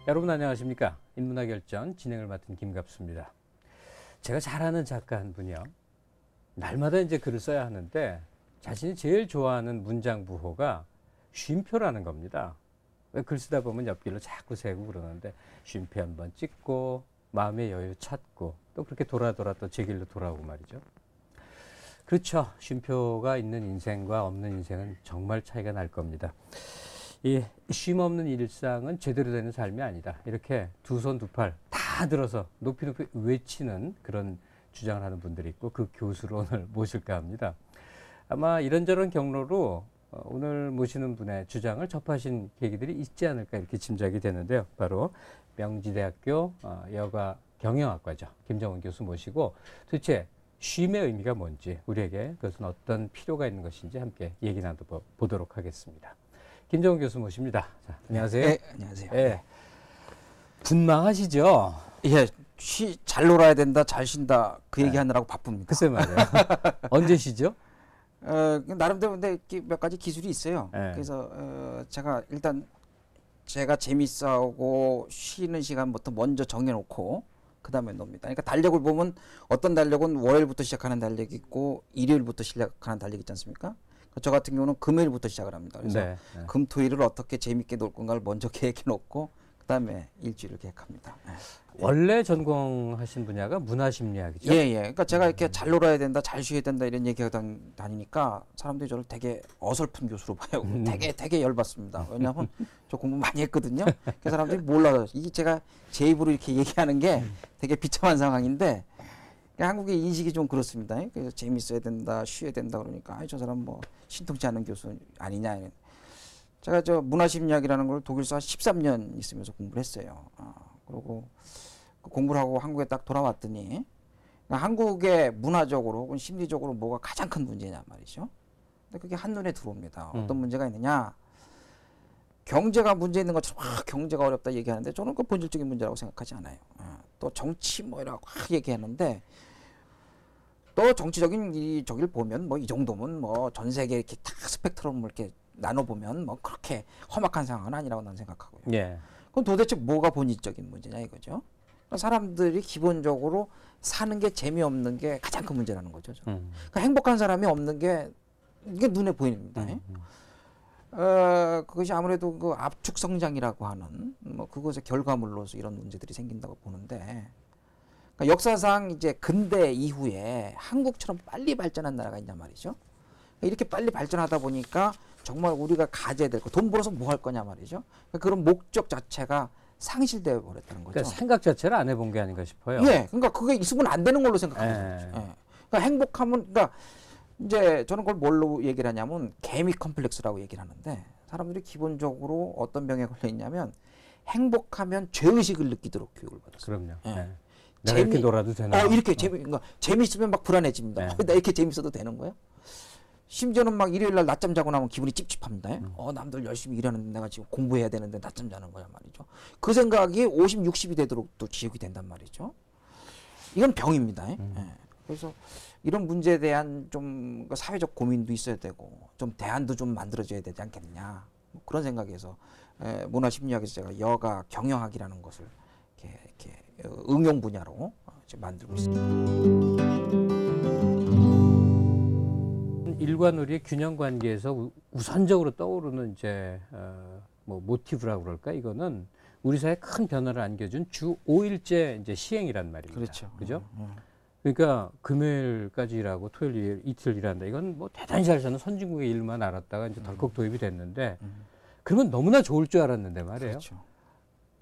여러분 안녕하십니까? 인문화결전 진행을 맡은 김갑수입니다. 제가 잘 아는 작가 한 분이요. 날마다 이제 글을 써야 하는데 자신이 제일 좋아하는 문장 부호가 쉼표라는 겁니다. 왜 글 쓰다 보면 옆길로 자꾸 새고 그러는데 쉼표 한번 찍고 마음의 여유 찾고 또 그렇게 돌아 또 제 길로 돌아오고 말이죠. 그렇죠. 쉼표가 있는 인생과 없는 인생은 정말 차이가 날 겁니다. 이 쉼 없는 일상은 제대로 되는 삶이 아니다. 이렇게 두 손 두 팔 다 들어서 높이 외치는 그런 주장을 하는 분들이 있고 그 교수를 오늘 모실까 합니다. 아마 이런저런 경로로 오늘 모시는 분의 주장을 접하신 계기들이 있지 않을까 이렇게 짐작이 되는데요. 바로 명지대학교 여가 경영학과죠. 김정은 교수 모시고 도대체 쉼의 의미가 뭔지 우리에게 그것은 어떤 필요가 있는 것인지 함께 얘기 나눠보도록 하겠습니다. 김정은 교수 모십니다. 자, 안녕하세요. 네, 안녕하세요. 네. 분망하시죠? 예, 잘 놀아야 된다, 잘 쉰다 그 얘기하느라고 바쁩니다. 글쎄 말이에요. 언제 쉬죠? 나름대로 근데 몇 가지 기술이 있어요. 네. 그래서 제가 일단 제가 재밌어하고 쉬는 시간부터 먼저 정해놓고 그 다음에 놉니다. 그러니까 달력을 보면 어떤 달력은 월요일부터 시작하는 달력이 있고 일요일부터 시작하는 달력이 있지 않습니까? 저 같은 경우는 금요일부터 시작을 합니다. 그래서 네. 금, 토일을 어떻게 재밌게 놀 건가를 먼저 계획해 놓고 그 다음에 일주일을 계획합니다. 네. 원래 전공하신 분야가 문화심리학이죠? 예. 그러니까 제가 이렇게 잘 놀아야 된다, 잘 쉬어야 된다 이런 얘기가 다니니까 사람들이 저를 되게 어설픈 교수로 봐요. 되게 열받습니다. 왜냐하면 저 공부 많이 했거든요. 그 사람들이 몰라요. 이게 제가 제 입으로 이렇게 얘기하는 게 되게 비참한 상황인데 한국의 인식이 좀 그렇습니다. 그래서 재밌어야 된다, 쉬어야 된다 그러니까 저 사람 뭐 신통치 않은 교수 아니냐. 제가 저 문화심리학이라는 걸 독일에서 한 13년 있으면서 공부를 했어요. 그리고 공부를 하고 한국에 딱 돌아왔더니 한국의 문화적으로 혹은 심리적으로 뭐가 가장 큰 문제냐 말이죠. 근데 그게 한눈에 들어옵니다. 어떤 문제가 있느냐. 경제가 문제 있는 것처럼 경제가 어렵다 얘기하는데 저는 그 본질적인 문제라고 생각하지 않아요. 또 정치 뭐 이라고 얘기하는데 또 정치적인 저기를 보면 뭐 이 정도면 뭐 전 세계 이렇게 다 스펙트럼을 이렇게 나눠보면 뭐 그렇게 험악한 상황은 아니라고 난 생각하고요. 예. 그럼 도대체 뭐가 본질적인 문제냐 이거죠. 사람들이 기본적으로 사는 게 재미없는 게 가장 큰 문제라는 거죠. 그러니까 행복한 사람이 없는 게 이게 눈에 보입니다. 그것이 아무래도 그 압축 성장이라고 하는 뭐 그것의 결과물로서 이런 문제들이 생긴다고 보는데 그러니까 역사상 이제 근대 이후에 한국처럼 빨리 발전한 나라가 있냐 말이죠. 이렇게 빨리 발전하다 보니까 정말 우리가 가져야 될 거, 돈 벌어서 뭐 할 거냐 말이죠. 그러니까 그런 목적 자체가 상실되어 버렸다는 거죠. 그러니까 생각 자체를 안 해본 게 아닌가 싶어요. 예, 그러니까 그게 있으면 안 되는 걸로 생각하는 거죠. 예. 그러니까 행복하면, 그러니까 이제 저는 그걸 뭘로 얘기를 하냐면 개미 컴플렉스라고 얘기를 하는데 사람들이 기본적으로 어떤 병에 걸려 있냐면 행복하면 죄의식을 느끼도록 교육을 받았어요. 그럼요. 예. 내가 이렇게 놀아도 되나? 이렇게 그러니까 재미있으면 막 불안해집니다. 나 이렇게 재밌어도 되는 거예요? 심지어는 막 일요일 날 낮잠 자고 나면 기분이 찝찝합니다. 남들 열심히 일하는데 내가 지금 공부해야 되는데 낮잠 자는 거야 말이죠. 그 생각이 50, 60이 되도록 또 지옥이 된단 말이죠. 이건 병입니다. 그래서 이런 문제에 대한 좀 사회적 고민도 있어야 되고 좀 대안도 좀 만들어져야 되지 않겠냐. 뭐 그런 생각에서 문화심리학에서 제가 여가 경영학이라는 것을 이렇게 응용 분야로 지금 만들고 있습니다. 일관우리의 균형 관계에서 우선적으로 떠오르는 이제 뭐 모티브라고 그럴까 이거는 우리 사회에 큰 변화를 안겨준 주 5일제 이제 시행이란 말입니다. 그렇죠. 그죠? 그러니까 금요일까지 일하고 토요일 이틀 일한다. 이건 뭐 대단히 잘 사는 선진국의 일만 알았다가 이제 덜컥 도입이 됐는데 그러면 너무나 좋을 줄 알았는데 말이에요. 그렇죠.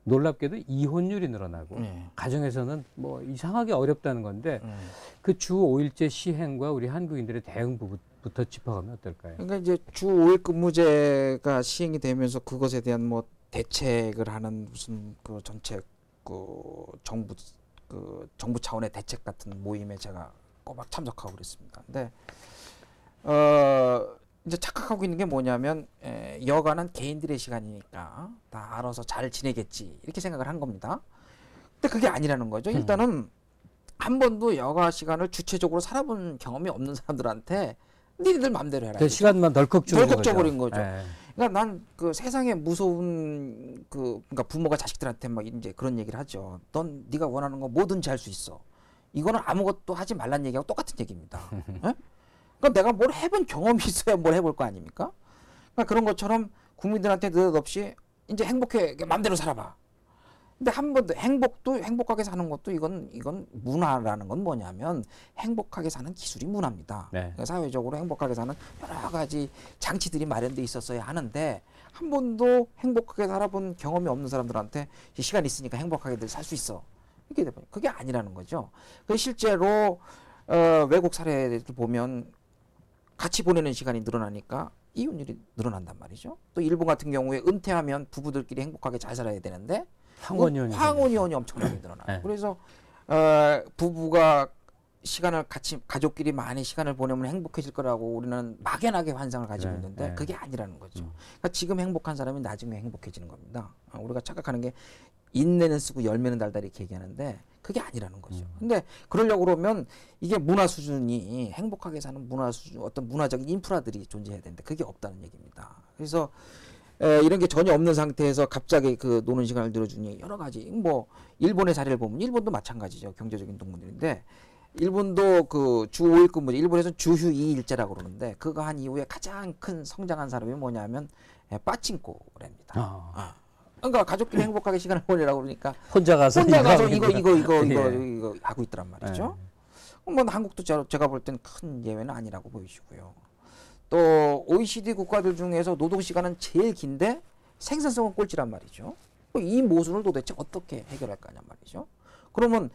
놀랍게도 이혼율이 늘어나고 가정에서는 뭐 이상하게 어렵다는 건데 그 주 5일제 시행과 우리 한국인들의 대응 부분부터 짚어가면 어떨까요? 그러니까 이제 주 5일 근무제가 시행이 되면서 그것에 대한 뭐 대책을 하는 무슨 그 정책 정부 차원의 대책 같은 모임에 제가 꼬박 참석하고 그랬습니다. 근데 이제 착각하고 있는 게 뭐냐면 여가는 개인들의 시간이니까 다 알아서 잘 지내겠지 이렇게 생각을 한 겁니다. 근데 그게 아니라는 거죠. 일단은 한 번도 여가 시간을 주체적으로 살아본 경험이 없는 사람들한테 니네들 맘대로 해라. 그 시간만 덜컥 주는 덜컥 줘버린 거죠. 예. 그러니까 난 그 세상에 무서운 그러니까 부모가 자식들한테 막 이제 그런 얘기를 하죠. 넌 네가 원하는 거 뭐든지 할 수 있어. 이거는 아무것도 하지 말란 얘기하고 똑같은 얘기입니다. 예? 그러니까 내가 뭘 해본 경험이 있어야 뭘 해볼 거 아닙니까? 그러니까 그런 것처럼 국민들한테 느닷없이 이제 행복해 맘대로 살아봐. 근데 한 번도 행복하게 사는 것도 이건 문화라는 건 뭐냐면 행복하게 사는 기술이 문화입니다. 네. 그러니까 사회적으로 행복하게 사는 여러 가지 장치들이 마련돼 있었어야 하는데 한 번도 행복하게 살아본 경험이 없는 사람들한테 시간 있으니까 행복하게들 살 수 있어. 이렇게 되면 그게 아니라는 거죠. 그 실제로 외국 사례를 보면 같이 보내는 시간이 늘어나니까 이혼율이 늘어난단 말이죠. 또 일본 같은 경우에 은퇴하면 부부들끼리 행복하게 잘 살아야 되는데 황혼이혼이 엄청나게 늘어나요. 네. 그래서 부부가 시간을 같이 가족끼리 많이 시간을 보내면 행복해질 거라고 우리는 막연하게 환상을 가지고 있는데 그게 아니라는 거죠. 그러니까 지금 행복한 사람이 나중에 행복해지는 겁니다. 우리가 착각하는 게 인내는 쓰고 열매는 달다 이렇게 얘기하는데 그게 아니라는 거죠. 근데 그러려고 그러면 이게 문화 수준이 행복하게 사는 문화 수준 어떤 문화적인 인프라들이 존재해야 되는데 그게 없다는 얘기입니다. 그래서 이런 게 전혀 없는 상태에서 갑자기 그 노는 시간을 늘어주니 여러 가지 뭐 일본의 사례를 보면 일본도 마찬가지죠. 경제적인 동문들인데 일본도 그 주 5일 근무제 일본에서는 주휴 2일제라고 그러는데 그거 한 이후에 가장 큰 성장한 사람이 뭐냐면 빠칭코랍니다. 그러니까 가족끼리 행복하게 시간을 보내라고 그러니까 혼자 가서 이거 하고 있더란 말이죠. 뭐 한국도 제가 볼 때는 큰 예외는 아니라고 보이시고요. 또 OECD 국가들 중에서 노동 시간은 제일 긴데 생산성은 꼴찌란 말이죠. 이 모순을 도대체 어떻게 해결할 거냐 말이죠. 그러면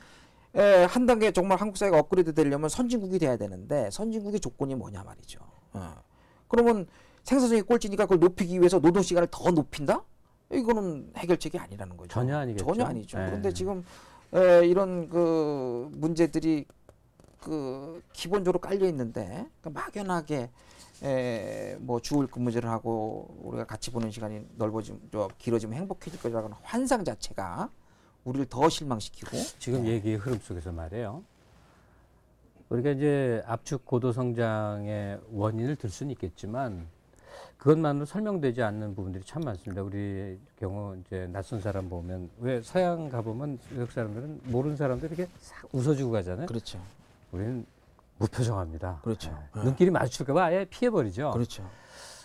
한 단계 정말 한국 사회가 업그레이드 되려면 선진국이 돼야 되는데 선진국의 조건이 뭐냐 말이죠. 그러면 생산성이 꼴찌니까 그걸 높이기 위해서 노동 시간을 더 높인다? 이거는 해결책이 아니라는 거죠. 전혀 아니겠죠. 전혀 아니죠. 그런데 지금 이런 그 문제들이 그 기본적으로 깔려 있는데 그러니까 막연하게 뭐 주일 근무제를 하고 우리가 같이 보는 시간이 길어지면 행복해질 거라는 환상 자체가 우리를 더 실망시키고 지금 얘기의 흐름 속에서 말이에요. 우리가 이제 압축 고도 성장의 원인을 들 수는 있겠지만 그것만으로 설명되지 않는 부분들이 참 많습니다. 우리 경우 이제 낯선 사람 보면 왜 서양 가보면 외국 사람들은 모르는 사람들 이렇게 싹 웃어주고 가잖아요. 그렇죠. 우리는 무표정합니다. 그렇죠. 눈길이 마주칠까봐 아예 피해버리죠. 그렇죠.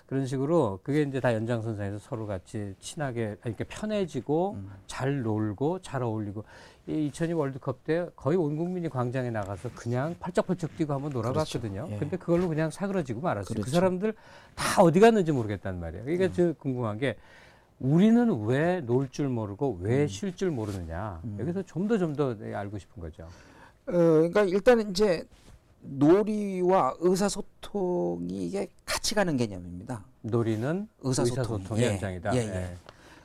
그런 식으로 그게 이제 다 연장선상에서 서로 같이 친하게 이렇게 편해지고 잘 놀고 잘 어울리고 이 2002 월드컵 때 거의 온 국민이 광장에 나가서 그냥 펄쩍펄쩍 뛰고 한번 놀아봤거든요. 그렇죠. 예. 근데 그걸로 그냥 사그러지고 말았어요. 그렇죠. 그 사람들 다 어디 갔는지 모르겠단 말이에요. 그러니까 저 궁금한 게 우리는 왜 놀 줄 모르고 왜 쉴 줄 모르느냐. 여기서 좀 더 알고 싶은 거죠. 그러니까 일단은 이제 놀이와 의사소통이 이게 같이 가는 개념입니다. 놀이는 의사소통의 연장이다.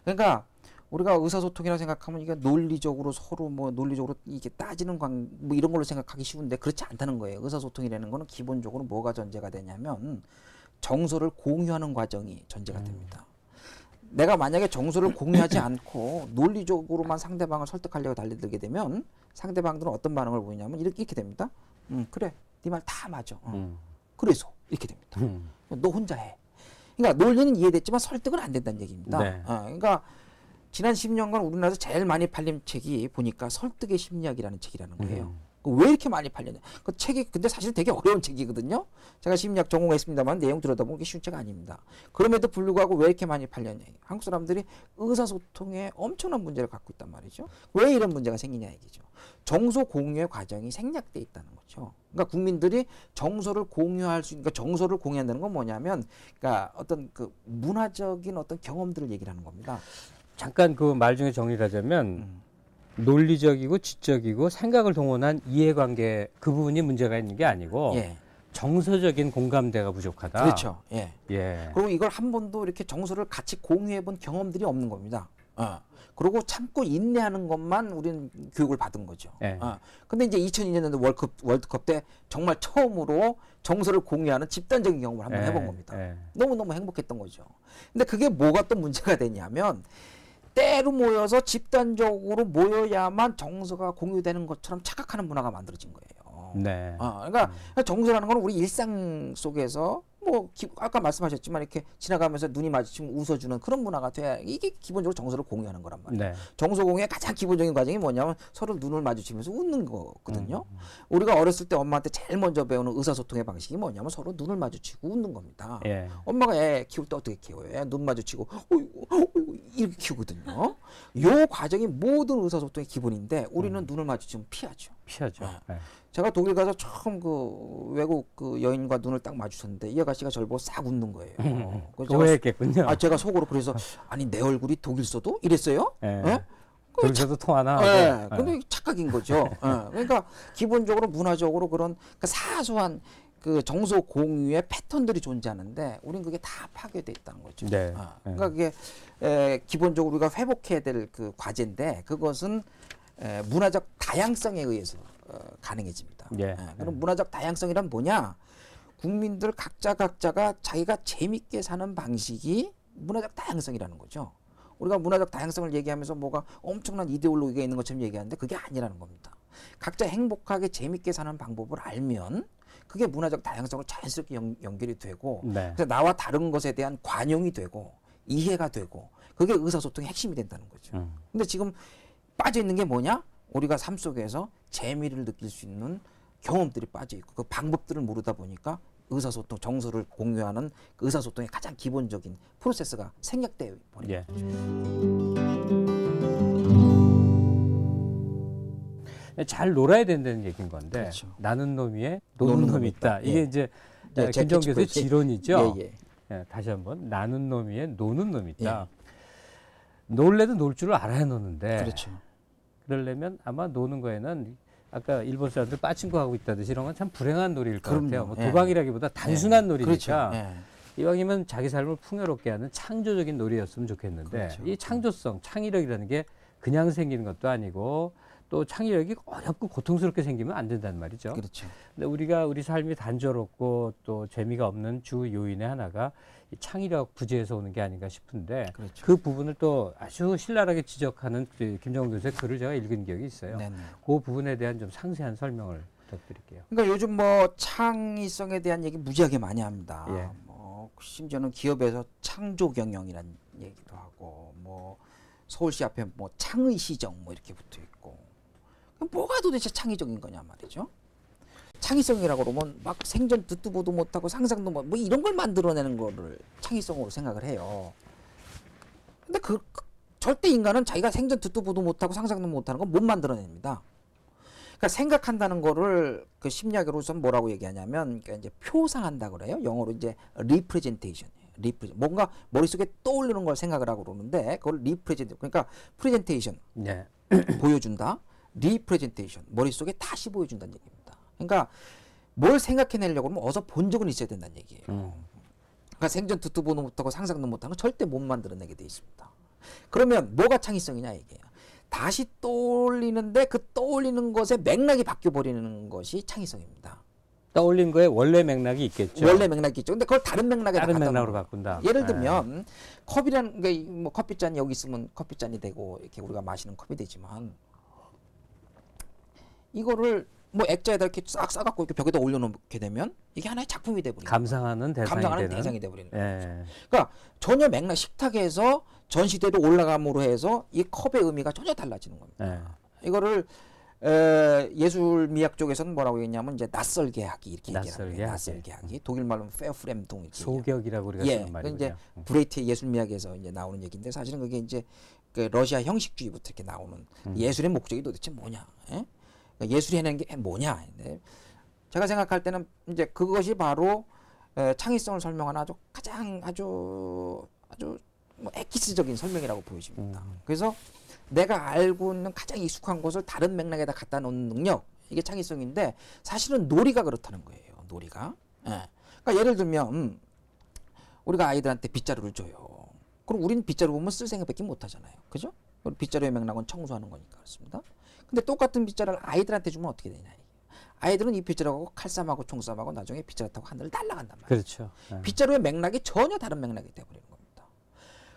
그러니까 우리가 의사소통이라고 생각하면 이게 논리적으로 서로 뭐 논리적으로 이게 따지는 뭐 이런 걸로 생각하기 쉬운데 그렇지 않다는 거예요. 의사소통이라는 거는 기본적으로 뭐가 전제가 되냐면 정서를 공유하는 과정이 전제가 됩니다. 내가 만약에 정서를 공유하지 않고 논리적으로만 상대방을 설득하려고 달려들게 되면 상대방들은 어떤 반응을 보이냐면 이렇게 됩니다. 그래, 네 말 다 맞아. 그래서 이렇게 됩니다. 너 혼자 해. 그러니까 논리는 이해됐지만 설득은 안 된다는 얘기입니다. 네. 그러니까 지난 10년간 우리나라에서 제일 많이 팔린 책이 보니까 설득의 심리학이라는 책이라는 거예요. 왜 이렇게 많이 팔렸냐? 그 책이 근데 사실 되게 어려운 책이거든요. 제가 심리학 전공했습니다만 내용 들여다보면 게 쉬운 책 아닙니다. 그럼에도 불구하고 왜 이렇게 많이 팔렸냐? 한국 사람들이 의사소통에 엄청난 문제를 갖고 있단 말이죠. 왜 이런 문제가 생기냐 얘기죠. 정서 공유의 과정이 생략돼 있다는 거죠. 그러니까 국민들이 정서를 공유할 수, 그러니까 정서를 공유한다는 건 뭐냐면, 그러니까 어떤 그 문화적인 어떤 경험들을 얘기를 하는 겁니다. 잠깐 그 말 중에 정리를 하자면 논리적이고 지적이고 생각을 동원한 이해관계 그 부분이 문제가 있는 게 아니고 정서적인 공감대가 부족하다. 그렇죠. 그리고 이걸 한 번도 이렇게 정서를 같이 공유해본 경험들이 없는 겁니다. 그리고 참고 인내하는 것만 우리는 교육을 받은 거죠. 근데 이제 2002년도 월드컵 때 정말 처음으로 정서를 공유하는 집단적인 경험을 한번 해본 겁니다. 너무너무 행복했던 거죠. 근데 그게 뭐가 또 문제가 되냐면 때로 모여서 집단적으로 모여야만 정서가 공유되는 것처럼 착각하는 문화가 만들어진 거예요. 네. 그러니까 정서라는 건 우리 일상 속에서 뭐 아까 말씀하셨지만 이렇게 지나가면서 눈이 마주치면 웃어주는 그런 문화가 돼야 이게 기본적으로 정서를 공유하는 거란 말이에요. 네. 정서 공유의 가장 기본적인 과정이 뭐냐면 서로 눈을 마주치면서 웃는 거거든요. 우리가 어렸을 때 엄마한테 제일 먼저 배우는 의사소통의 방식이 뭐냐면 서로 눈을 마주치고 웃는 겁니다. 예. 엄마가 애 키울 때 어떻게 키워요? 애 눈 마주치고 어이구 이렇게 키우거든요. 요 과정이 모든 의사소통의 기본인데 우리는 눈을 마주치면 피하죠. 피하죠. 네. 제가 독일 가서 처음 그 외국 그 여인과 눈을 딱 마주쳤는데 이 아가씨가 저를 보고 싹 웃는 거예요. 그래서 오해했겠군요. 제가 속으로 그래서 아니 내 얼굴이 독일서도 이랬어요? 예. 예? 독일서도 통하나? 네. 근데 착각인 거죠. 그러니까 기본적으로 문화적으로 그런 그 사소한 그 정서 공유의 패턴들이 존재하는데 우린 그게 다 파괴돼 있다는 거죠. 네. 그러니까 그게 기본적으로 우리가 회복해야 될 그 과제인데 그것은 문화적 다양성에 의해서 가능해집니다. 예. 그럼 문화적 다양성이란 뭐냐? 국민들 각자가 자기가 재밌게 사는 방식이 문화적 다양성이라는 거죠. 우리가 문화적 다양성을 얘기하면서 뭐가 엄청난 이데올로기가 있는 것처럼 얘기하는데 그게 아니라는 겁니다. 각자 행복하게 재밌게 사는 방법을 알면 그게 문화적 다양성으로 자연스럽게 연결이 되고 네. 그래서 나와 다른 것에 대한 관용이 되고 이해가 되고 그게 의사소통의 핵심이 된다는 거죠. 근데 지금 빠져 있는 게 뭐냐? 우리가 삶 속에서 재미를 느낄 수 있는 경험들이 빠져 있고 그 방법들을 모르다 보니까 의사소통, 정서를 공유하는 그 의사소통의 가장 기본적인 프로세스가 생략되어 버리는 예. 거죠. 잘 놀아야 된다는 얘기인 건데 그렇죠. 나는 놈 위에 노는 놈이 있다. 이게 예. 이제 예, 김정은 교수의 지론이죠. 예. 예, 다시 한번 나는 놈 위에 노는 놈이 있다. 예. 놀래도 놀 줄을 알아야 노는데 그렇죠. 그러려면 아마 노는 거에는 아까 일본 사람들 빠친코 하고 있다듯이 이런 건 참 불행한 놀이일 것 그럼요. 같아요. 뭐 예. 도박이라기보다 단순한 놀이니까 그렇죠. 예. 이왕이면 자기 삶을 풍요롭게 하는 창조적인 놀이였으면 좋겠는데 그렇죠. 이 창조성, 창의력이라는 게 그냥 생기는 것도 아니고 또 창의력이 어렵고 고통스럽게 생기면 안 된다는 말이죠. 그렇죠. 근데 우리가 우리 삶이 단조롭고 또 재미가 없는 주 요인의 하나가 이 창의력 부재에서 오는 게 아닌가 싶은데 그렇죠. 그 부분을 또 아주 신랄하게 지적하는 그 김정은 교수의 글을 제가 읽은 기억이 있어요. 네네. 그 부분에 대한 좀 상세한 설명을 부탁드릴게요. 그러니까 요즘 뭐 창의성에 대한 얘기 무지하게 많이 합니다. 예. 뭐 심지어는 기업에서 창조 경영이라는 얘기도 하고 뭐 서울시 앞에 뭐 창의 시정 뭐 이렇게 붙어 있고 그럼 뭐가 도대체 창의적인 거냐 말이죠. 창의성이라고 그러면 막 생전 듣도 보도 못하고 상상도 뭐 이런 걸 만들어내는 거를 창의성으로 생각을 해요. 근데 절대 인간은 자기가 생전 듣도 보도 못하고 상상도 못하는 건 못 만들어냅니다. 그러니까 생각한다는 거를 그 심리학으로서는 뭐라고 얘기하냐면 그러니까 이제 표상한다 그래요. 영어로 이제 representation. 뭔가 머릿속에 떠오르는 걸 생각을 하고 그러는데 그걸 represent. 그러니까 presentation. 네. 보여준다. representation. 머릿속에 다시 보여준다는 얘기입니다. 그러니까 뭘 생각해내려고 하면 어서 본 적은 있어야 된다는 얘기예요. 그러니까 생전 듣도 보도 못하고 상상도 못하는 건 절대 못 만들어내게 돼 있습니다. 그러면 뭐가 창의성이냐 이게요. 다시 떠올리는데 그 떠올리는 것의 맥락이 바뀌어버리는 것이 창의성입니다. 떠올린 거에 원래 맥락이 있겠죠. 원래 맥락이 있죠. 근데 그걸 다른 맥락에 다른 맥락으로 바꾼다. 예를 들면 컵이라는 게 뭐 커피잔이 여기 있으면 커피잔이 되고 이렇게 우리가 마시는 컵이 되지만 이거를 뭐 액자에다 이렇게 싹 싸갖고 이렇게 벽에다 올려놓게 되면 이게 하나의 작품이 돼버리는 감상하는 대상이 되는. 돼버리는 예. 거죠. 그러니까 전혀 맥락 식탁에서 전시대로 올라감으로 해서 이 컵의 의미가 전혀 달라지는 겁니다. 예. 이거를 예술 미학 쪽에서는 뭐라고 했냐면 이제 낯설게 하기 이렇게 얘기합니다. 낯설게 하기. 독일 말로는 페어프렘동 소격이라고 우리가 예, 쓰는 말이군요. 이제 브레이트의 예술 미학에서 이제 나오는 얘기인데 사실은 그게 이제 그 러시아 형식주의부터 이렇게 나오는 예술의 목적이 도대체 뭐냐? 예? 그러니까 예술이 해내는 게 뭐냐? 네. 제가 생각할 때는 이제 그것이 바로 창의성을 설명하는 아주 뭐 엑기스적인 설명이라고 보여집니다. 그래서 내가 알고 있는 가장 익숙한 것을 다른 맥락에다 갖다 놓는 능력 이게 창의성인데 사실은 놀이가 그렇다는 거예요. 놀이가. 예. 그러니까 예를 들면 우리가 아이들한테 빗자루를 줘요. 그럼 우리는 빗자루 보면 쓸 생각밖에 못 하잖아요. 그죠? 빗자루의 맥락은 청소하는 거니까 그렇습니다. 근데 똑같은 빗자루를 아이들한테 주면 어떻게 되냐. 아이들은 이 빗자루하고 칼싸움하고 총싸움하고 나중에 빗자루 타고 하늘을 날아간단 말이에요. 그렇죠. 예. 빗자루의 맥락이 전혀 다른 맥락이 돼버리는 겁니다.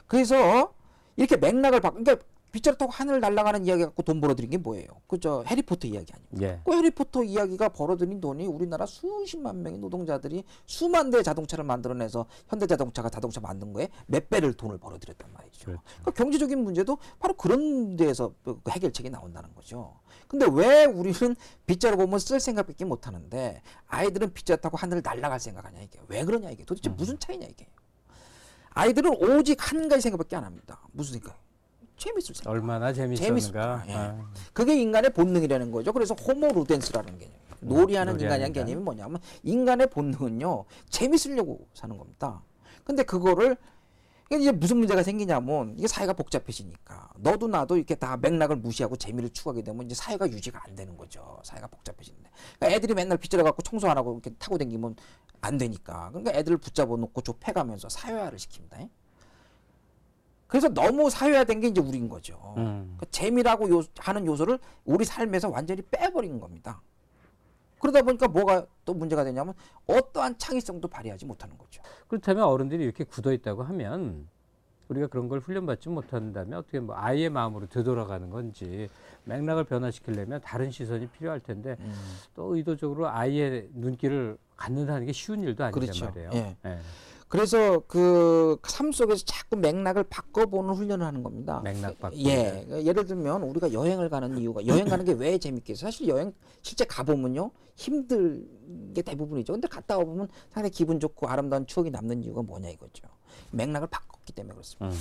그래서 이렇게 맥락을 그러니까 빗자루 타고 하늘 날아가는 이야기 갖고 돈 벌어들인 게 뭐예요? 그저 해리포터 이야기 아닙니까? 예. 그 해리포터 이야기가 벌어들인 돈이 우리나라 수십만 명의 노동자들이 수만 대의 자동차를 만들어내서 현대자동차가 자동차 만든 거에 몇 배를 돈을 벌어들였단 말이죠. 그렇죠. 그러니까 경제적인 문제도 바로 그런 데에서 그 해결책이 나온다는 거죠. 근데 왜 우리는 빗자루 보면 쓸 생각밖에 못 하는데 아이들은 빗자루 타고 하늘을 날아갈 생각하냐 이게. 왜 그러냐 이게. 도대체 무슨 차이냐 이게. 아이들은 오직 한 가지 생각밖에 안 합니다. 무슨 생각? 재밌을 생각. 얼마나 재밌었는가. 예. 아. 그게 인간의 본능이라는 거죠. 그래서 호모 루덴스라는 개념. 놀이하는 놀이하는 인간이라는 인간. 개념이 뭐냐면 인간의 본능은요. 재밌으려고 사는 겁니다. 근데 그거를 이제 무슨 문제가 생기냐면 이게 사회가 복잡해지니까 너도 나도 이렇게 다 맥락을 무시하고 재미를 추구하게 되면 이제 사회가 유지가 안 되는 거죠. 사회가 복잡해지는데. 그러니까 애들이 맨날 빗자루 갖고 청소 안 하고 이렇게 타고 다니면 안 되니까. 그러니까 애들을 붙잡아 놓고 좁혀가면서 사회화를 시킵니다. 그래서 너무 사회화된 게 이제 우리인 거죠. 그러니까 재미라고 하는 요소를 우리 삶에서 완전히 빼버린 겁니다. 그러다 보니까 뭐가 또 문제가 되냐면 어떠한 창의성도 발휘하지 못하는 거죠. 그렇다면 어른들이 이렇게 굳어 있다고 하면 우리가 그런 걸 훈련받지 못한다면 어떻게 뭐 아이의 마음으로 되돌아가는 건지 맥락을 변화시키려면 다른 시선이 필요할 텐데 또 의도적으로 아이의 눈길을 갖는다는 게 쉬운 일도 아니란 그렇죠. 말이에요. 예. 예. 그래서 그 삶 속에서 자꾸 맥락을 바꿔보는 훈련을 하는 겁니다. 맥락 바꾸는. 예. 예를 들면 우리가 여행을 가는 이유가 여행 가는 게 왜 재밌겠어요? 사실 여행 실제 가보면요 힘들 게 대부분이죠. 근데 갔다 와보면 상당히 기분 좋고 아름다운 추억이 남는 이유가 뭐냐 이거죠. 맥락을 바꿨기 때문에 그렇습니다.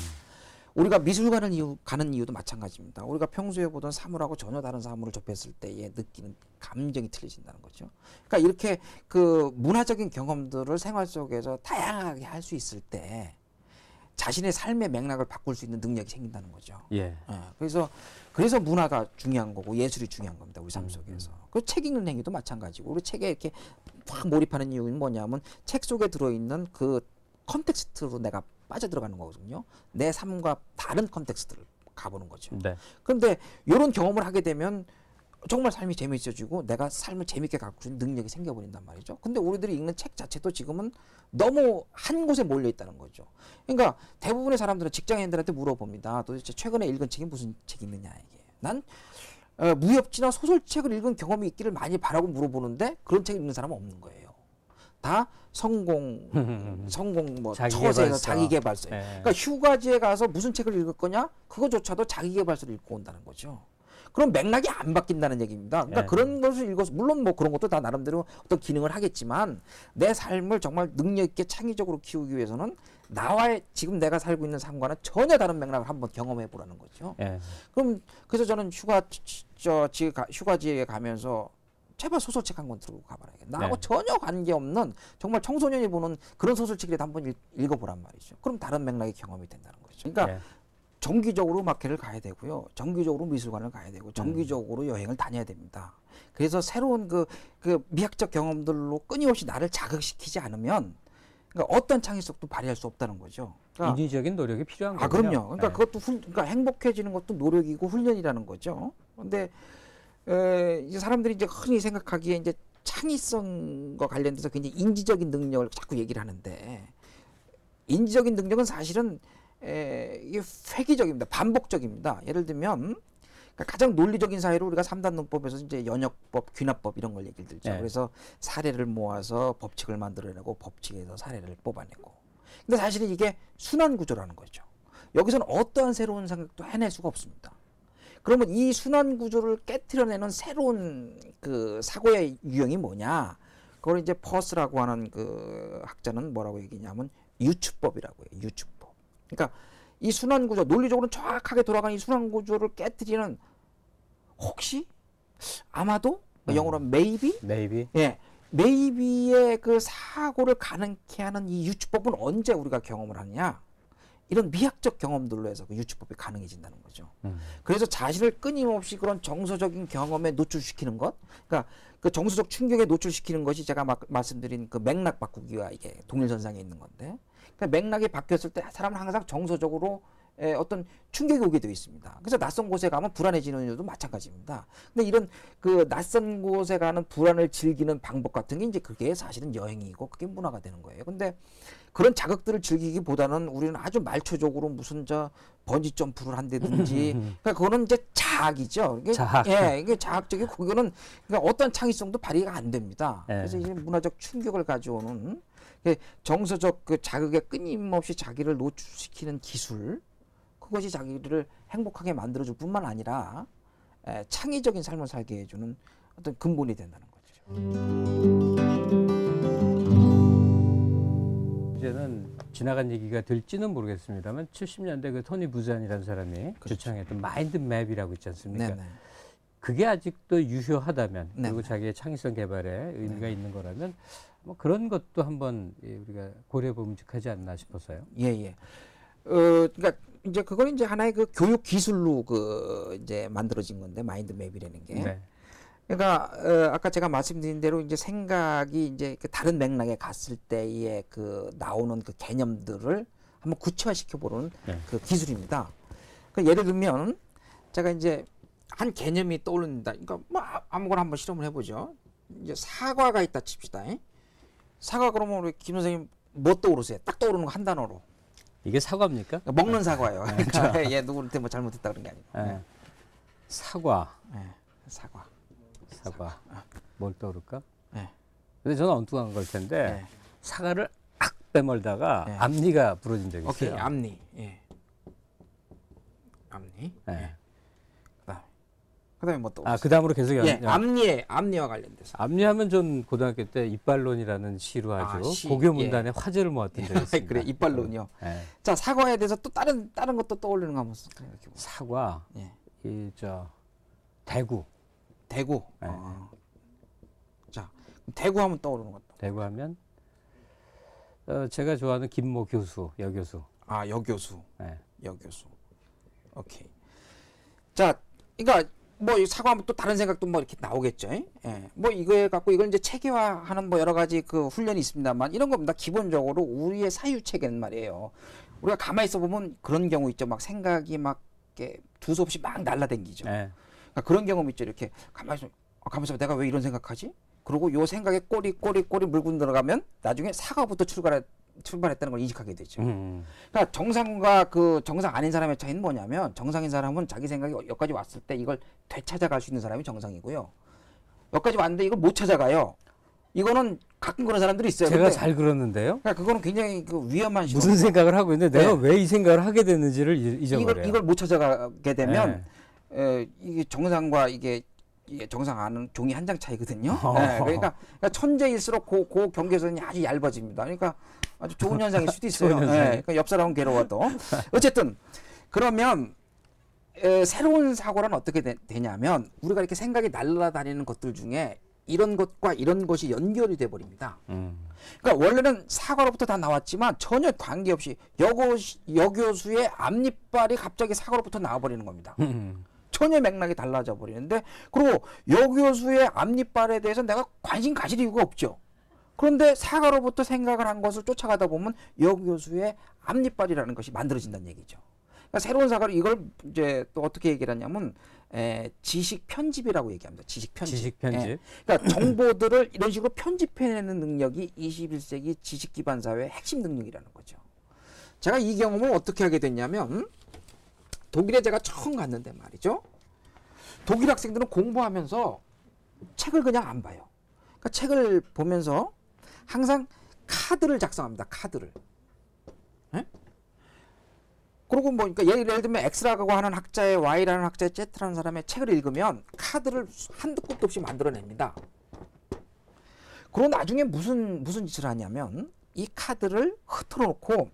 우리가 미술관을 가는 이유도 마찬가지입니다. 우리가 평소에 보던 사물하고 전혀 다른 사물을 접했을 때에 느끼는 감정이 틀려진다는 거죠. 그러니까 이렇게 그 문화적인 경험들을 생활 속에서 다양하게 할 수 있을 때 자신의 삶의 맥락을 바꿀 수 있는 능력이 생긴다는 거죠. 예. 그래서 문화가 중요한 거고 예술이 중요한 겁니다. 우리 삶 속에서. 그 책 읽는 행위도 마찬가지고 우리 책에 이렇게 확 몰입하는 이유는 뭐냐면 책 속에 들어있는 그 컨텍스트로 내가 빠져들어가는 거거든요. 내 삶과 다른 컨텍스트를 가보는 거죠. 네. 그런데 이런 경험을 하게 되면 정말 삶이 재미있어지고 내가 삶을 재밌게 갖고 있는 능력이 생겨버린단 말이죠. 근데 우리들이 읽는 책 자체도 지금은 너무 한 곳에 몰려 있다는 거죠. 그러니까 대부분의 사람들은 직장인들한테 물어봅니다. 도대체 최근에 읽은 책이 무슨 책이 있느냐 이게. 난 무협지나 소설책을 읽은 경험이 있기를 많이 바라고 물어보는데 그런 책을 읽는 사람은 없는 거예요. 다 성공 뭐 처세에서 자기계발서. 네. 그러니까 휴가지에 가서 무슨 책을 읽을 거냐? 그거조차도 자기계발서를 읽고 온다는 거죠. 그럼 맥락이 안 바뀐다는 얘기입니다. 그러니까 네. 그런 것을 읽어서 물론 뭐 그런 것도 다 나름대로 어떤 기능을 하겠지만 내 삶을 정말 능력 있게 창의적으로 키우기 위해서는 나와의 지금 내가 살고 있는 삶과는 전혀 다른 맥락을 한번 경험해 보라는 거죠. 예. 그럼 그래서 저는 휴가지에 가면서 제발 소설책 한 권 들고 가봐라겠다. 나하고 네. 전혀 관계없는 정말 청소년이 보는 그런 소설책이라도 한번 읽어보란 말이죠. 그럼 다른 맥락의 경험이 된다는 거죠. 그러니까 예. 정기적으로 마켓을 가야 되고요. 정기적으로 미술관을 가야 되고 정기적으로 여행을 다녀야 됩니다. 그래서 새로운 그 미학적 경험들로 끊임없이 나를 자극시키지 않으면 그러니까 어떤 창의성도 발휘할 수 없다는 거죠. 그러니까 인위적인 노력이 필요한 거군요. 그럼요. 그러니까 예. 그것도 그러니까 행복해지는 것도 노력이고 훈련이라는 거죠. 근데 이제 사람들이 이제 흔히 생각하기에 이제 창의성과 관련돼서 굉장히 인지적인 능력을 자꾸 얘기를 하는데 인지적인 능력은 사실은 이게 획기적입니다. 반복적입니다. 예를 들면 그러니까 가장 논리적인 사회로 우리가 3단 논법에서 이제 연역법, 귀납법 이런 걸 얘기를 들죠. 네. 그래서 사례를 모아서 법칙을 만들어내고 법칙에서 사례를 뽑아내고. 근데 사실은 이게 순환 구조라는 거죠. 여기서는 어떠한 새로운 생각도 해낼 수가 없습니다. 그러면 이 순환 구조를 깨트려내는 새로운 그 사고의 유형이 뭐냐? 그걸 이제 퍼스라고 하는 그 학자는 뭐라고 얘기냐면 유추법이라고 해요. 유추법. 그러니까 이 순환 구조, 논리적으로 정확하게 돌아가는 이 순환 구조를 깨트리는 혹시 아마도 영어로 maybe? Maybe. 예. maybe의 그 사고를 가능케 하는 이 유추법은 언제 우리가 경험을 하느냐? 이런 미학적 경험들로 해서 그 유추법이 가능해진다는 거죠. 그래서 자신을 끊임없이 그런 정서적인 경험에 노출시키는 것, 그러니까 그 정서적 충격에 노출시키는 것이 제가 말씀드린 그 맥락 바꾸기와 이게 동일선상에 있는 건데, 그러니까 맥락이 바뀌었을 때 사람은 항상 정서적으로 어떤 충격이 오게 되어 있습니다. 그래서 낯선 곳에 가면 불안해지는 이유도 마찬가지입니다. 근데 이런 그 낯선 곳에 가는 불안을 즐기는 방법 같은 게 이제 그게 사실은 여행이고 그게 문화가 되는 거예요. 근데 그런 자극들을 즐기기보다는 우리는 아주 말초적으로 무슨 저 번지 점프를 한다든지 그러니까 그거는 이제 자학이죠. 이게, 자학. 예, 이게 자학적이고 그거는 그러니까 어떤 창의성도 발휘가 안 됩니다. 예. 그래서 이제 문화적 충격을 가져오는 정서적 그 자극에 끊임없이 자기를 노출시키는 기술, 그것이 자기를 행복하게 만들어줄 뿐만 아니라 창의적인 삶을 살게 해주는 어떤 근본이 된다는 거죠. 이제는 지나간 얘기가 될지는 모르겠습니다만 70년대 그 토니 부잔이라는 사람이 그렇죠. 주창했던 마인드 맵이라고 있지 않습니까? 네네. 그게 아직도 유효하다면 그리고 네네. 자기의 창의성 개발에 의미가 있는 거라면 뭐 그런 것도 한번 우리가 고려해 보면 직하지 않나 싶어서요. 예. 그러니까 이제 그건 이제 하나의 그 교육 기술로 그 이제 만들어진 건데 마인드 맵이라는 게. 네. 그러니까 아까 제가 말씀드린 대로 이제 생각이 이제 그 다른 맥락에 갔을 때의 그 나오는 그 개념들을 한번 구체화시켜 보는 네. 그 기술입니다. 그 예를 들면 제가 이제 한 개념이 떠오릅니다. 그러니까 뭐 아무거나 한번 실험을 해보죠. 이제 사과가 있다 칩시다. 사과 그러면 우리 김 선생님 뭐 떠오르세요? 딱 떠오르는 거 한 단어로. 이게 사과입니까? 그러니까 먹는 사과예요. 그러니까 얘 누구한테 뭐 잘못했다 그런 게 아니고. 네. 사과. 사과. 사과. 뭘 떠오를까? 네. 근데 저는 엉뚱한 걸 텐데 네. 사과를 악 빼멀다가 네. 앞니가 부러진 적이 오케이, 있어요. 앞니. 예. 앞니. 네. 그다음에 뭐 또? 그 다음으로 계속 앞니와 관련돼서. 앞니하면 전 고등학교 때 이빨론이라는 시로 아주 시. 고교 문단에 화제를 모았던 적이 있습니다. 그래, 이빨론이요. 네. 자, 사과에 대해서 또 다른 것도 떠올리는 거 한번 생각해 보세요. 사과, 예. 대구. 대구. 네. 자, 대구 하면 떠오르는 것도. 대구 하면 제가 좋아하는 김모 교수, 여교수. 여교수. 네. 여교수. 오케이. 자, 그러니까 뭐 사과하면 또 다른 생각도 뭐 이렇게 나오겠죠. 예. 뭐 이거에 갖고 이걸 이제 체계화하는 뭐 여러 가지 그 훈련이 있습니다만 이런 겁니다. 기본적으로 우리의 사유 체계는 말이에요. 우리가 가만히 있어 보면 그런 경우 있죠. 막 생각이 막 이렇게 두서없이 막 날라다니죠. 네. 그러니까 그런 경험 있죠. 이렇게 가만히 있어 내가 왜 이런 생각하지? 그리고 요 생각에 꼬리 물고 들어가면 나중에 사과부터 출발했다는 걸 인식하게 되죠. 그러니까 정상과 그 정상 아닌 사람의 차이는 뭐냐면 정상인 사람은 자기 생각이 여기까지 왔을 때 이걸 되찾아갈 수 있는 사람이 정상이고요. 여기까지 왔는데 이걸 못 찾아가요. 이거는 가끔 그런 사람들이 있어요. 제가 잘 그러는데요. 그러니까 그거는 굉장히 그 위험한 시도. 무슨 생각을 하고 있는데 내가 왜 이 생각을 하게 됐는지를 잊어버려요. 이걸 못 찾아가게 되면 이게 정상과 이게 정상 아는 종이 한 장 차이거든요. 그러니까 천재일수록 그 경계선이 아주 얇아집니다. 그러니까 아주 좋은 현상일 수도 있어요. 그러니까 옆 사람은 괴로워도. 어쨌든 그러면 새로운 사고란 어떻게 되냐면 우리가 이렇게 생각이 날아다니는 것들 중에 이런 것과 이런 것이 연결이 돼 버립니다. 그러니까 원래는 사과로부터 다 나왔지만 전혀 관계없이 여교수의 앞니빨이 갑자기 사과로부터 나와버리는 겁니다. 전혀 맥락이 달라져 버리는데 그리고 여교수의 앞니빨에 대해서 내가 관심 가질 이유가 없죠. 그런데 사과로부터 생각을 한 것을 쫓아가다 보면 여교수의 앞니빨이라는 것이 만들어진다는 얘기죠. 그러니까 새로운 사과를 이걸 이제 또 어떻게 얘기를 하냐면 지식 편집이라고 얘기합니다. 지식 편집. 지식 편집. 그러니까 정보들을 이런 식으로 편집해내는 능력이 21세기 지식 기반 사회의 핵심 능력이라는 거죠. 제가 이 경험을 어떻게 하게 됐냐면 독일에 제가 처음 갔는데 말이죠. 독일 학생들은 공부하면서 책을 그냥 안 봐요. 그러니까 책을 보면서 항상 카드를 작성합니다. 카드를. 네? 그리고 뭐 그러니까 예를 들면 X라고 하는 학자의 Y라는 학자의 Z라는 사람의 책을 읽으면 카드를 한두 끝도 없이 만들어냅니다. 그리고 나중에 무슨 짓을 하냐면 이 카드를 흐트러 놓고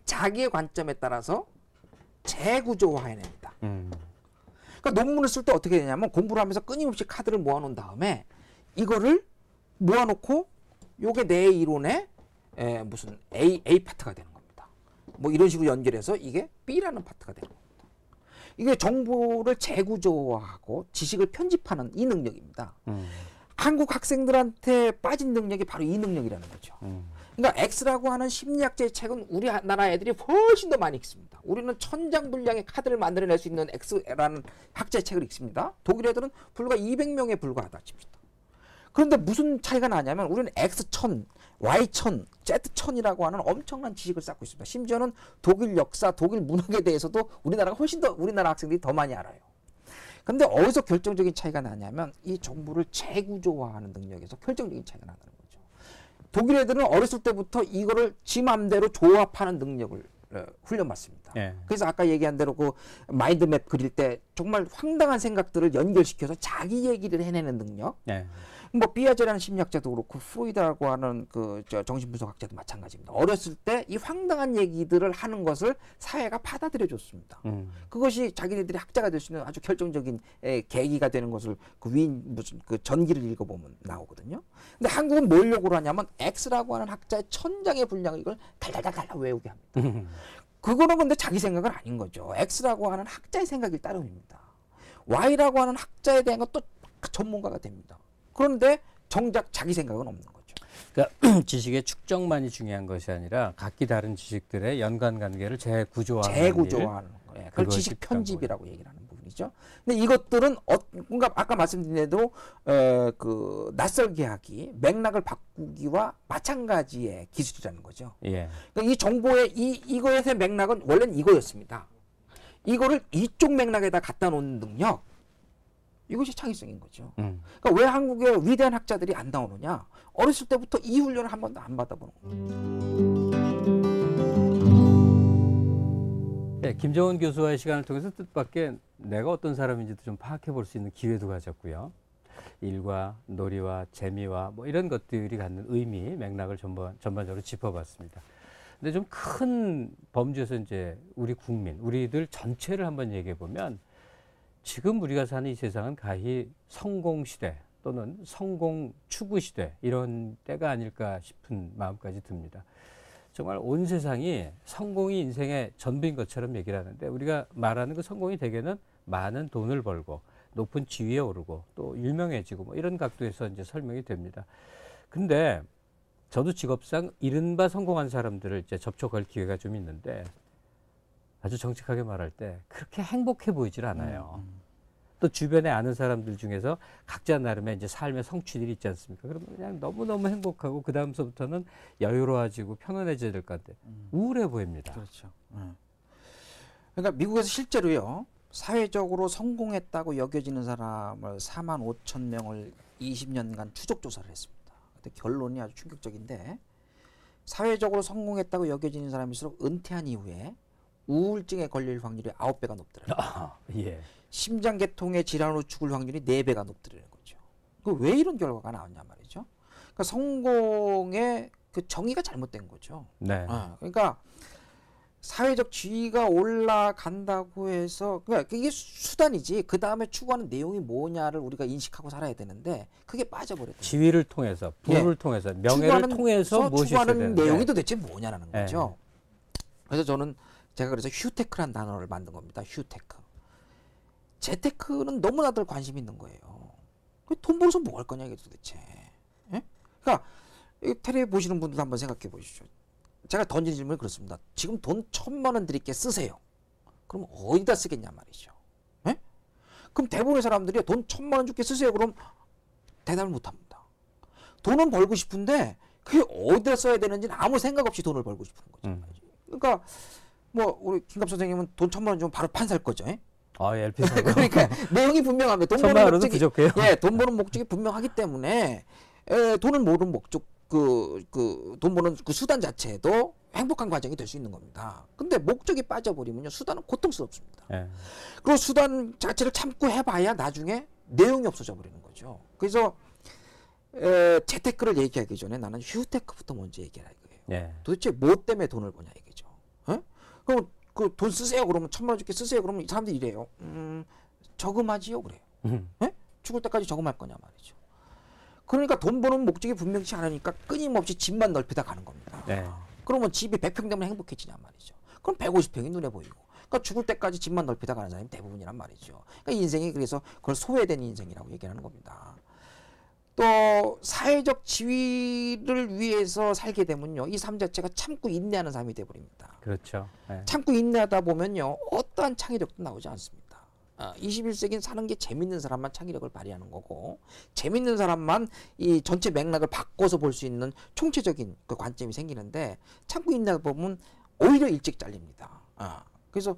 자기의 관점에 따라서 재구조화해냅니다. 그러니까 논문을 쓸 때 어떻게 되냐면 공부를 하면서 끊임없이 카드를 모아놓은 다음에 이거를 모아놓고 요게 내 이론의 무슨 A 파트가 되는 겁니다. 뭐 이런 식으로 연결해서 이게 B라는 파트가 되는 겁니다. 이게 정보를 재구조화하고 지식을 편집하는 이 능력입니다. 한국 학생들한테 빠진 능력이 바로 이 능력이라는 거죠. 그러니까 X라고 하는 심리학자의 책은 우리나라 애들이 훨씬 더 많이 읽습니다. 우리는 천장 분량의 카드를 만들어낼 수 있는 X라는 학자의 책을 읽습니다. 독일 애들은 불과 200명에 불과하다 칩시다. 그런데 무슨 차이가 나냐면 우리는 X1000, Y1000, Z1000이라고 하는 엄청난 지식을 쌓고 있습니다. 심지어는 독일 역사, 독일 문학에 대해서도 우리나라가 훨씬 더 우리나라 학생들이 더 많이 알아요. 그런데 어디서 결정적인 차이가 나냐면 이 정보를 재구조화하는 능력에서 결정적인 차이가 나는 거죠. 독일 애들은 어렸을 때부터 이거를 지 맘대로 조합하는 능력을 훈련받습니다. 예. 그래서 아까 얘기한 대로 그 마인드맵 그릴 때 정말 황당한 생각들을 연결시켜서 자기 얘기를 해내는 능력. 예. 뭐 비아제라는 심리학자도 그렇고 프로이드라고 하는 그 정신분석학자도 마찬가지입니다. 어렸을 때 이 황당한 얘기들을 하는 것을 사회가 받아들여 줬습니다. 그것이 자기네들이 학자가 될 수 있는 아주 결정적인 계기가 되는 것을 그 위인 무슨 그 전기를 읽어보면 나오거든요. 근데 한국은 뭘 요구를 하냐면 X라고 하는 학자의 천장의 분량을 이걸 달달달 외우게 합니다. 그거는 근데 자기 생각은 아닌 거죠. X라고 하는 학자의 생각일 따름입니다. Y라고 하는 학자에 대한 건 또 전문가가 됩니다. 그런데 정작 자기 생각은 없는 거죠. 그러니까 지식의 축적만이 중요한 것이 아니라 각기 다른 지식들의 연관관계를 재구조화하는 거예요. 그걸 지식 편집이라고 얘기를 하는 부분이죠. 근데 이것들은 뭔가 아까 말씀드린 대로 그 낯설게 하기, 맥락을 바꾸기와 마찬가지의 기술이라는 거죠. 예. 그러니까 이 정보의 이거의 맥락은 원래는 이거였습니다. 이거를 이쪽 맥락에다 갖다 놓는 능력. 이것이 창의성인 거죠. 그러니까 왜 한국의 위대한 학자들이 안 나오느냐? 어렸을 때부터 이 훈련을 한 번도 안 받아보는 거예요. 네, 김정은 교수와의 시간을 통해서 뜻밖의 내가 어떤 사람인지도 좀 파악해 볼 수 있는 기회도 가졌고요. 일과 놀이와 재미와 뭐 이런 것들이 갖는 의미, 맥락을 전반적으로 짚어봤습니다. 근데 좀 큰 범주에서 이제 우리 국민, 우리들 전체를 한번 얘기해 보면 지금 우리가 사는 이 세상은 가히 성공 시대 또는 성공 추구 시대 이런 때가 아닐까 싶은 마음까지 듭니다. 정말 온 세상이 성공이 인생의 전부인 것처럼 얘기를 하는데 우리가 말하는 그 성공이 대개는 많은 돈을 벌고 높은 지위에 오르고 또 유명해지고 뭐 이런 각도에서 이제 설명이 됩니다. 근데 저도 직업상 이른바 성공한 사람들을 이제 접촉할 기회가 좀 있는데 아주 정직하게 말할 때 그렇게 행복해 보이질 않아요. 또 주변에 아는 사람들 중에서 각자 나름의 이제 삶의 성취들이 있지 않습니까? 그러면 그냥 너무너무 행복하고 그 다음서부터는 여유로워지고 편안해져야 될 것 같아. 우울해 보입니다. 그렇죠. 그러니까 미국에서 실제로요. 사회적으로 성공했다고 여겨지는 사람을 4만 5천 명을 20년간 추적 조사를 했습니다. 근데 결론이 아주 충격적인데 사회적으로 성공했다고 여겨지는 사람일수록 은퇴한 이후에 우울증에 걸릴 확률이 9배가 높더라고요. 예. 심장계통의 질환으로 죽을 확률이 4배가 높더라는 거죠. 왜 이런 결과가 나왔냐 말이죠. 그러니까 성공의 그 정의가 잘못된 거죠. 네. 그러니까 사회적 지위가 올라간다고 해서 그러니까 이게 수단이지 그 다음에 추구하는 내용이 뭐냐를 우리가 인식하고 살아야 되는데 그게 빠져버렸다. 지위를 통해서, 부를 통해서, 명예를 통해서 무엇이 추구하는 내용이 도대체 뭐냐라는 거죠. 그래서 저는 제가 그래서 휴테크란 단어를 만든 겁니다. 휴테크. 재테크는 너무나들 관심 있는 거예요. 돈 벌어서 뭐 할 거냐 이게 도대체. 예? 그러니까 텔레비 보시는 분들 한번 생각해 보시죠. 제가 던진 질문이 그렇습니다. 지금 돈 1,000만 원 드릴게 쓰세요. 그럼 어디다 쓰겠냐 말이죠. 예? 그럼 대부분의 사람들이 돈 1,000만 원 줄게 쓰세요. 그럼 대답을 못 합니다. 돈은 벌고 싶은데 그게 어디다 써야 되는지는 아무 생각 없이 돈을 벌고 싶은 거죠. 그러니까 뭐 우리 김갑 선생님은 돈 1,000만 원 주면 바로 판 살 거죠. 예? LP 사고. 그러니까 내용이 분명합니다. 돈 버는 목적이 부족해요. 예, 돈 버는 목적이 분명하기 때문에 돈을 모으는 목적 돈 버는 그 수단 자체도 행복한 과정이 될 수 있는 겁니다. 근데 목적이 빠져버리면요 수단은 고통스럽습니다. 그리고 수단 자체를 참고 해봐야 나중에 내용이 없어져 버리는 거죠. 그래서 재테크를 얘기하기 전에 나는 휴테크부터 먼저 얘기할 거예요. 도대체 뭐 때문에 돈을 버냐 이거죠. 그럼 그 돈 쓰세요 그러면 1,000만 원 줄게 쓰세요 그러면 이 사람들이 이래요. 저금하지요 그래요. 죽을 때까지 저금할 거냐 말이죠. 그러니까 돈 버는 목적이 분명치 않으니까 끊임없이 집만 넓히다 가는 겁니다. 그러면 집이 100평 되면 행복해지냐 말이죠. 그럼 150평이 눈에 보이고. 그러니까 죽을 때까지 집만 넓히다 가는 사람이 대부분이란 말이죠. 그러니까 인생이 그래서 그걸 소외된 인생이라고 얘기하는 겁니다. 또 사회적 지위를 위해서 살게 되면요. 이 삶 자체가 참고 인내하는 삶이 돼버립니다. 그렇죠. 참고 인내하다 보면요. 어떠한 창의력도 나오지 않습니다. 21세기는 사는 게 재밌는 사람만 창의력을 발휘하는 거고 재밌는 사람만 이 전체 맥락을 바꿔서 볼 수 있는 총체적인 그 관점이 생기는데 참고 있다 보면 오히려 일찍 잘립니다. 그래서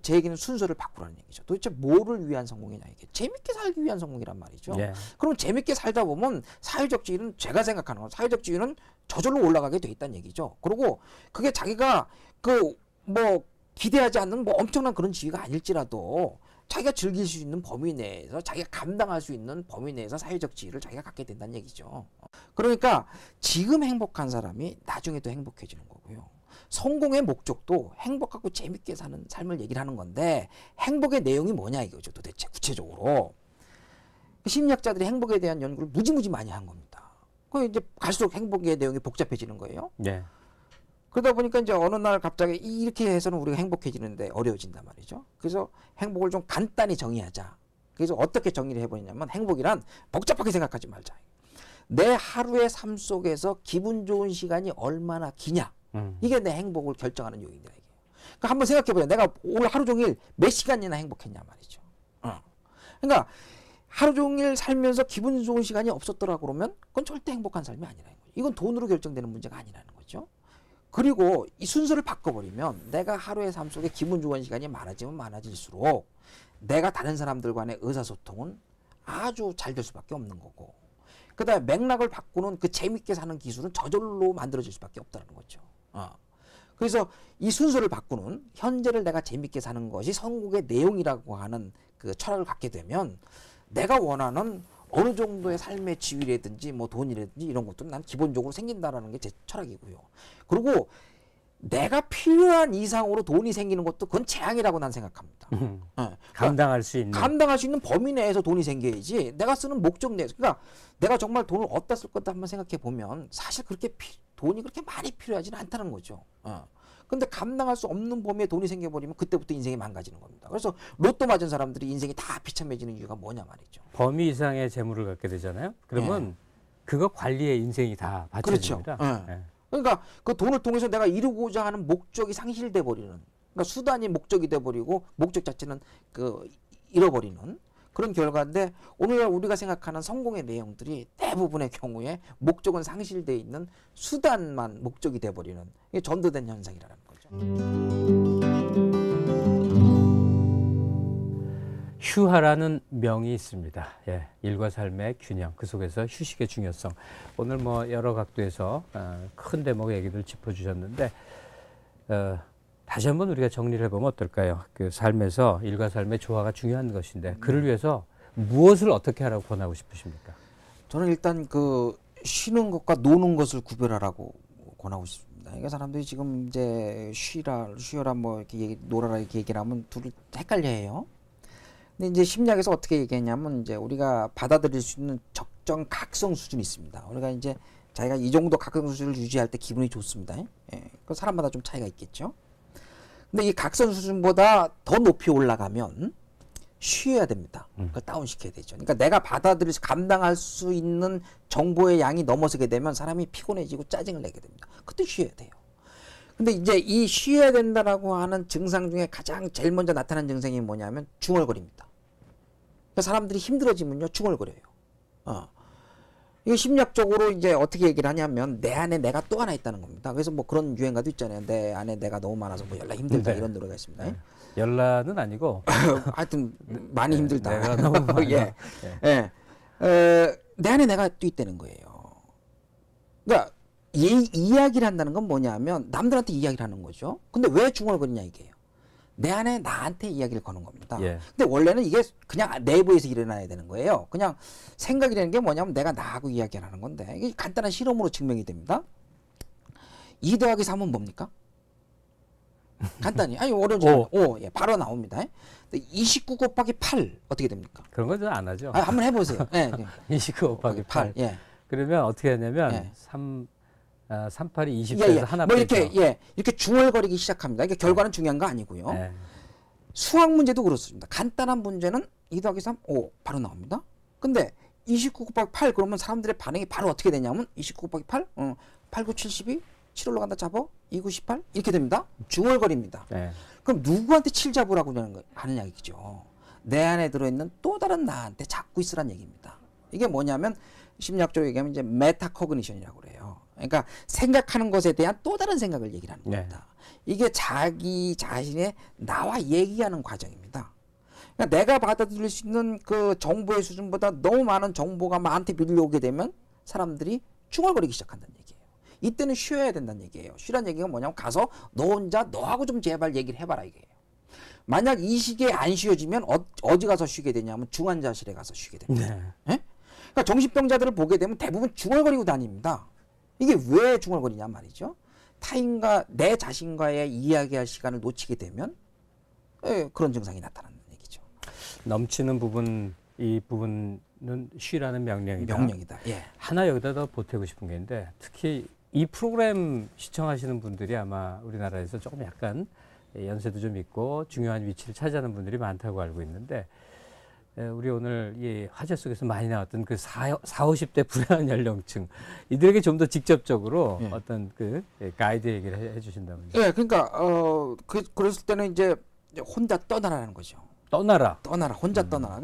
제 얘기는 순서를 바꾸라는 얘기죠. 도대체 뭐를 위한 성공이냐 이게 재밌게 살기 위한 성공이란 말이죠. 예. 그럼 재밌게 살다 보면 사회적 지위는 제가 생각하는 건 사회적 지위는 저절로 올라가게 돼 있다는 얘기죠. 그리고 그게 자기가 그 뭐 기대하지 않는 뭐 엄청난 그런 지위가 아닐지라도 자기가 즐길 수 있는 범위 내에서 자기가 감당할 수 있는 범위 내에서 사회적 지위를 자기가 갖게 된다는 얘기죠. 그러니까 지금 행복한 사람이 나중에도 행복해지는 거고요. 성공의 목적도 행복하고 재밌게 사는 삶을 얘기를 하는 건데 행복의 내용이 뭐냐 이거죠. 도대체 구체적으로 심리학자들이 행복에 대한 연구를 무지무지 많이 한 겁니다. 그 이제 갈수록 행복의 내용이 복잡해지는 거예요. 네. 그러다 보니까 이제 어느 날 갑자기 이렇게 해서는 우리가 행복해지는데 어려워진단 말이죠. 그래서 행복을 좀 간단히 정의하자. 그래서 어떻게 정의를 해보냐면 행복이란 복잡하게 생각하지 말자. 내 하루의 삶 속에서 기분 좋은 시간이 얼마나 기냐. 이게 내 행복을 결정하는 요인이다. 이게. 그러니까 한번 생각해보자. 내가 오늘 하루 종일 몇 시간이나 행복했냐 말이죠. 그러니까 하루 종일 살면서 기분 좋은 시간이 없었더라 그러면 그건 절대 행복한 삶이 아니라는 거죠. 이건 돈으로 결정되는 문제가 아니라는 거죠. 그리고 이 순서를 바꿔버리면 내가 하루의 삶 속에 기분 좋은 시간이 많아지면 많아질수록 내가 다른 사람들 간의 의사소통은 아주 잘 될 수밖에 없는 거고 그 다음에 맥락을 바꾸는 그 재밌게 사는 기술은 저절로 만들어질 수밖에 없다는 거죠. 그래서 이 순서를 바꾸는 현재를 내가 재밌게 사는 것이 성공의 내용이라고 하는 그 철학을 갖게 되면 내가 원하는 어느 정도의 삶의 지위라든지 뭐 돈이라든지 이런 것들은 난 기본적으로 생긴다라는 게 제 철학이고요. 그리고 내가 필요한 이상으로 돈이 생기는 것도 그건 재앙이라고 난 생각합니다. 그러니까 감당할 수 있는 범위 내에서 돈이 생겨야지 내가 쓰는 목적 내에서 그러니까 내가 정말 돈을 어디다 쓸 건다 한번 생각해 보면 사실 그렇게 돈이 그렇게 많이 필요하지는 않다는 거죠. 근데 감당할 수 없는 범위에 돈이 생겨버리면 그때부터 인생이 망가지는 겁니다. 그래서 로또 맞은 사람들이 인생이 다 비참해지는 이유가 뭐냐 말이죠. 범위 이상의 재물을 갖게 되잖아요. 그러면 그거 관리에 인생이 다 바쳐집니다. 그렇죠. 그러니까 그 돈을 통해서 내가 이루고자 하는 목적이 상실돼 버리는 그러니까 수단이 목적이 돼 버리고 목적 자체는 그 잃어버리는 그런 결과인데 오늘날 우리가 생각하는 성공의 내용들이 대부분의 경우에 목적은 상실돼 있는 수단만 목적이 돼 버리는 이게 전도된 현상이라는 거죠. 휴하라는 명이 있습니다. 예, 일과 삶의 균형, 그 속에서 휴식의 중요성. 오늘 뭐 여러 각도에서 큰 대목의 얘기를 짚어주셨는데 다시 한번 우리가 정리를 해보면 어떨까요? 그 삶에서 일과 삶의 조화가 중요한 것인데 그를 위해서 무엇을 어떻게 하라고 권하고 싶으십니까? 저는 일단 그 쉬는 것과 노는 것을 구별하라고 권하고 싶습니다. 그러니까 사람들이 지금 이제 쉬어라 뭐 이렇게 놀아라 이렇게 얘기를 하면 둘을 헷갈려해요. 근데 이제 심리학에서 어떻게 얘기했냐면 이제 우리가 받아들일 수 있는 적정 각성 수준이 있습니다. 우리가 이제 자기가 이 정도 각성 수준을 유지할 때 기분이 좋습니다. 예. 그 사람마다 좀 차이가 있겠죠. 근데 이 각성 수준보다 더 높이 올라가면 쉬어야 됩니다. 그걸 다운시켜야 되죠. 그러니까 내가 받아들일 수, 감당할 수 있는 정보의 양이 넘어서게 되면 사람이 피곤해지고 짜증을 내게 됩니다. 그때 쉬어야 돼요. 근데 이제 이 쉬어야 된다라고 하는 증상 중에 가장 제일 먼저 나타나는 증상이 뭐냐면 중얼거립니다. 그러니까 사람들이 힘들어지면요 중얼거려요. 이거 심리학적으로 이제 어떻게 얘기를 하냐면 내 안에 내가 또 하나 있다는 겁니다. 그래서 뭐 그런 유행가도 있잖아요. 내 안에 내가 너무 많아서 뭐 열나 힘들다 이런 노래가 있습니다. 네. 열나는 아니고 하여튼 많이 힘들다. 내가 너무 많아. 내 안에 내가 또 있다는 거예요. 그러니까 이야기를 한다는 건 뭐냐면 남들한테 이야기를 하는 거죠. 근데 왜 중얼거리냐 이게요. 내 안에 나한테 이야기를 거는 겁니다. 근데 원래는 이게 그냥 내부에서 일어나야 되는 거예요. 그냥 생각이라는 게 뭐냐면 내가 나하고 이야기를 하는 건데 이게 간단한 실험으로 증명이 됩니다. 2 더하기 3은 뭡니까? 간단히. 아니 어려운지 5. 예, 바로 나옵니다. 29 곱하기 8 어떻게 됩니까? 그런 건 안 하죠. 한번 해보세요. 29 곱하기 8. 그러면 어떻게 하냐면 3, 8이 24에서 하나 뭐 빼죠. 이렇게 중얼거리기 시작합니다. 이게 결과는 중요한 거 아니고요. 수학 문제도 그렇습니다. 간단한 문제는 2 더하기 3, 5 바로 나옵니다. 근데 29 곱하기 8 그러면 사람들의 반응이 바로 어떻게 되냐면 29 곱하기 8, 8, 9, 72, 7 올라간다 잡어, 2, 9, 18 이렇게 됩니다. 중얼거립니다. 그럼 누구한테 7 잡으라고 하느냐 얘기죠. 내 안에 들어있는 또 다른 나한테 잡고 있으란 얘기입니다. 이게 뭐냐면 심리학적으로 얘기하면 이제 메타코그니션이라고 그래요. 그러니까 생각하는 것에 대한 또 다른 생각을 얘기를 하는 겁니다. 이게 자기 자신의 나와 얘기하는 과정입니다. 그러니까 내가 받아들일 수 있는 그 정보의 수준보다 너무 많은 정보가 나한테 밀려오게 되면 사람들이 중얼거리기 시작한다는 얘기예요. 이때는 쉬어야 된다는 얘기예요. 쉬라는 얘기가 뭐냐면 가서 너 혼자 너하고 좀 제발 얘기를 해봐라 이게요. 만약 이 시기에 안 쉬어지면 어디 가서 쉬게 되냐면 중환자실에 가서 쉬게 됩니다. 네? 그러니까 정신병자들을 보게 되면 대부분 중얼거리고 다닙니다. 이게 왜 중얼거리냐 말이죠. 타인과 내 자신과의 이야기할 시간을 놓치게 되면 그런 증상이 나타나는 얘기죠. 넘치는 부분, 이 부분은 쉬라는 명령이다. 명령이다. 예. 하나 여기다 더 보태고 싶은 게 있는데 특히 이 프로그램 시청하시는 분들이 아마 우리나라에서 조금 약간 연세도 좀 있고 중요한 위치를 차지하는 분들이 많다고 알고 있는데 우리 오늘 이 화제 속에서 많이 나왔던 그 40, 50대 불안한 연령층 이들에게 좀 더 직접적으로 어떤 그 가이드 얘기를 해주신다면요. 예, 그러니까 그랬을 때는 이제 혼자 떠나라는 거죠. 떠나라. 혼자 떠나라.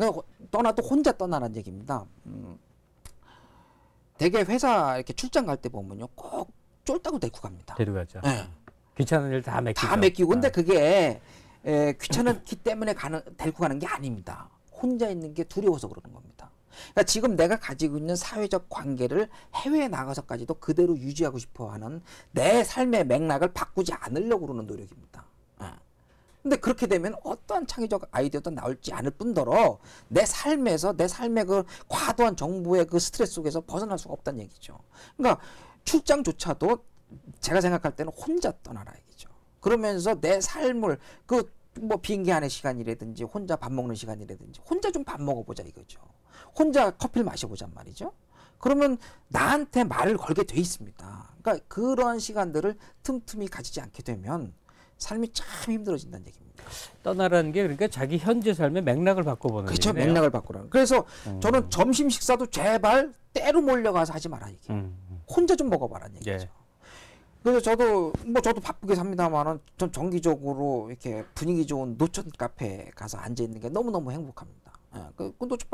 떠나도 혼자 떠나라는 얘기입니다. 되게 회사 이렇게 출장 갈 때 보면요, 꼭 쫄따구 데리고 갑니다. 데려가죠. 예. 귀찮은 일 다 맡기죠. 다 맡기고. 근데 그게 귀찮기 때문에 데리고 가는 게 아닙니다. 혼자 있는 게 두려워서 그러는 겁니다. 그러니까 지금 내가 가지고 있는 사회적 관계를 해외에 나가서까지도 그대로 유지하고 싶어하는 내 삶의 맥락을 바꾸지 않으려고 그러는 노력입니다. 근데 그렇게 되면 어떠한 창의적 아이디어도 나올지 않을 뿐더러 내 삶의 그 과도한 정보의 그 스트레스 속에서 벗어날 수가 없다는 얘기죠. 그러니까 출장조차도 제가 생각할 때는 혼자 떠나라 얘기죠. 그러면서 내 삶을 뭐 비행기 안의 시간이라든지 혼자 밥 먹는 시간이라든지 혼자 좀 밥 먹어보자 이거죠. 혼자 커피를 마셔보자 말이죠. 그러면 나한테 말을 걸게 돼 있습니다. 그러니까 그러한 시간들을 틈틈이 가지지 않게 되면 삶이 참 힘들어진다는 얘기입니다. 떠나라는 게 그러니까 자기 현재 삶의 맥락을 바꿔보는 그렇죠. 얘기네요. 맥락을 바꾸라는. 그래서 저는 점심 식사도 제발 때로 몰려가서 하지 마라 이게. 혼자 좀 먹어봐라는 얘기죠. 그래서 저도 바쁘게 삽니다만은 전 정기적으로 이렇게 분위기 좋은 노천 카페 가서 앉아 있는 게 너무너무 행복합니다. 그 노천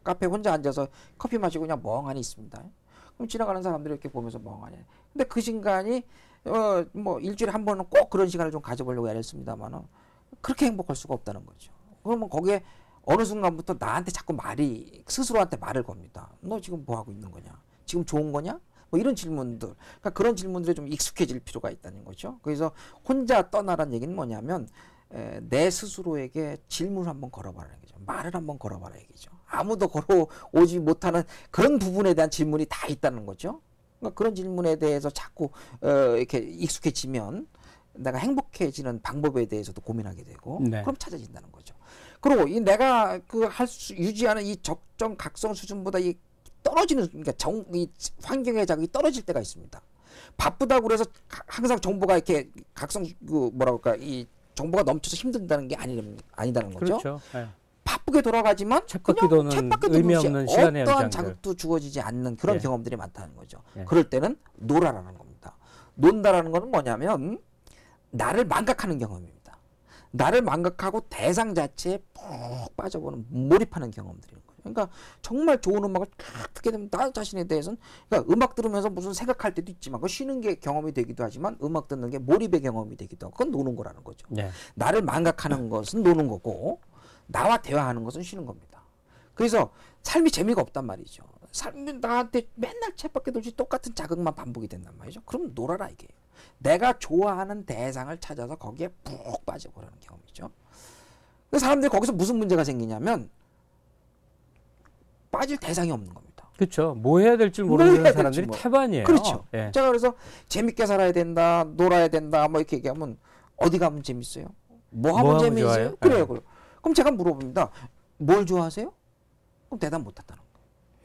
카페 혼자 앉아서 커피 마시고 그냥 멍하니 있습니다. 그럼 지나가는 사람들이 이렇게 보면서 멍하니. 근데 그 시간이 뭐 일주일에 한 번은 꼭 그런 시간을 좀 가져보려고 애랬습니다만은 그렇게 행복할 수가 없다는 거죠. 그러면 거기에 어느 순간부터 나한테 자꾸 스스로한테 말을 겁니다. 너 지금 뭐 하고 있는 거냐? 지금 좋은 거냐? 뭐 이런 질문들. 그러니까 그런 질문들에 좀 익숙해질 필요가 있다는 거죠. 그래서 혼자 떠나라는 얘기는 뭐냐면 내 스스로에게 질문을 한번 걸어봐라는 얘기죠. 말을 한번 걸어봐라 얘기죠. 아무도 걸어오지 못하는 그런 부분에 대한 질문이 다 있다는 거죠. 그러니까 그런 질문에 대해서 자꾸 이렇게 익숙해지면 내가 행복해지는 방법에 대해서도 고민하게 되고 그럼 찾아진다는 거죠. 그리고 내가 유지하는 이 적정 각성 수준보다 이 떨어지는 그러니까 이 환경의 자극이 떨어질 때가 있습니다. 바쁘다고 그래서 항상 정보가 이렇게 이 정보가 넘쳐서 힘든다는 게 아니다는 거죠. 그렇죠. 네. 바쁘게 돌아가지만 쳇바퀴도는 의미 없는 시간의 어떠한 연장들. 자극도 주어지지 않는 그런 경험들이 많다는 거죠. 예. 그럴 때는 놀아라는 겁니다. 논다라는 것은 뭐냐면 나를 망각하는 경험입니다. 나를 망각하고 대상 자체에 푹 빠져보는 몰입하는 경험들인 거예요. 그러니까 정말 좋은 음악을 딱 듣게 되면 나 자신에 대해서는 그러니까 음악 들으면서 무슨 생각할 때도 있지만 그 쉬는 게 경험이 되기도 하지만 음악 듣는 게 몰입의 경험이 되기도 하고 그건 노는 거라는 거죠. 나를 망각하는 것은 노는 거고 나와 대화하는 것은 쉬는 겁니다. 그래서 삶이 재미가 없단 말이죠. 삶이 나한테 맨날 쳇바퀴 돌지 똑같은 자극만 반복이 된단 말이죠. 그럼 놀아라 이게. 내가 좋아하는 대상을 찾아서 거기에 푹 빠져보라는 경험이죠. 사람들이 거기서 무슨 문제가 생기냐면 빠질 대상이 없는 겁니다. 그렇죠. 뭐 해야 될 줄 모르는 사람들이 태반이에요. 그렇죠. 제가 그래서 재밌게 살아야 된다, 놀아야 된다, 뭐 이렇게 얘기하면 어디 가면 재밌어요? 뭐 하면 재밌어요? 그래요. 그럼 제가 물어봅니다. 뭘 좋아하세요? 그럼 대답 못한다는 거예요.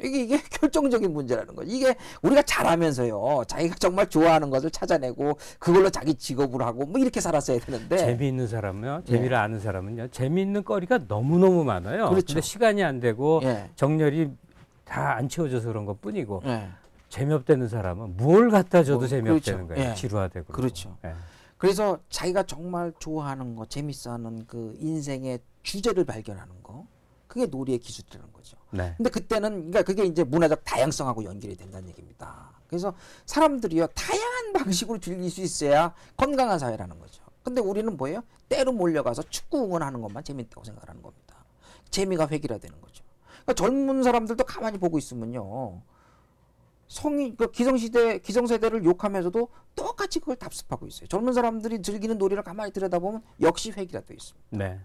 이게 결정적인 문제라는 거죠. 이게 우리가 잘하면서요. 자기가 정말 좋아하는 것을 찾아내고 그걸로 자기 직업을 하고 뭐 이렇게 살았어야 되는데. 재미있는 사람은요. 재미를 아는 사람은요. 재미있는 거리가 너무너무 많아요. 그렇죠. 근데 시간이 안 되고 정렬이 다 안 채워져서 그런 것 뿐이고 재미없다는 사람은 뭘 갖다 줘도 재미없다는 거예요. 지루하되고. 그렇죠. 그래서 자기가 정말 좋아하는 거, 재밌어하는 그 인생의 주제를 발견하는 거. 그게 놀이의 기술이라는 거죠. 네. 근데 그때는 그러니까 그게 이제 문화적 다양성하고 연결이 된다는 얘기입니다. 그래서 사람들이요 다양한 방식으로 즐길 수 있어야 건강한 사회라는 거죠. 근데 우리는 뭐예요? 때로 몰려가서 축구 응원하는 것만 재밌다고 생각하는 겁니다. 재미가 획일화되는 거죠. 그러니까 젊은 사람들도 가만히 보고 있으면요. 기성세대를 욕하면서도 똑같이 그걸 답습하고 있어요. 젊은 사람들이 즐기는 놀이를 가만히 들여다보면 역시 획일화되어 있습니다. 네.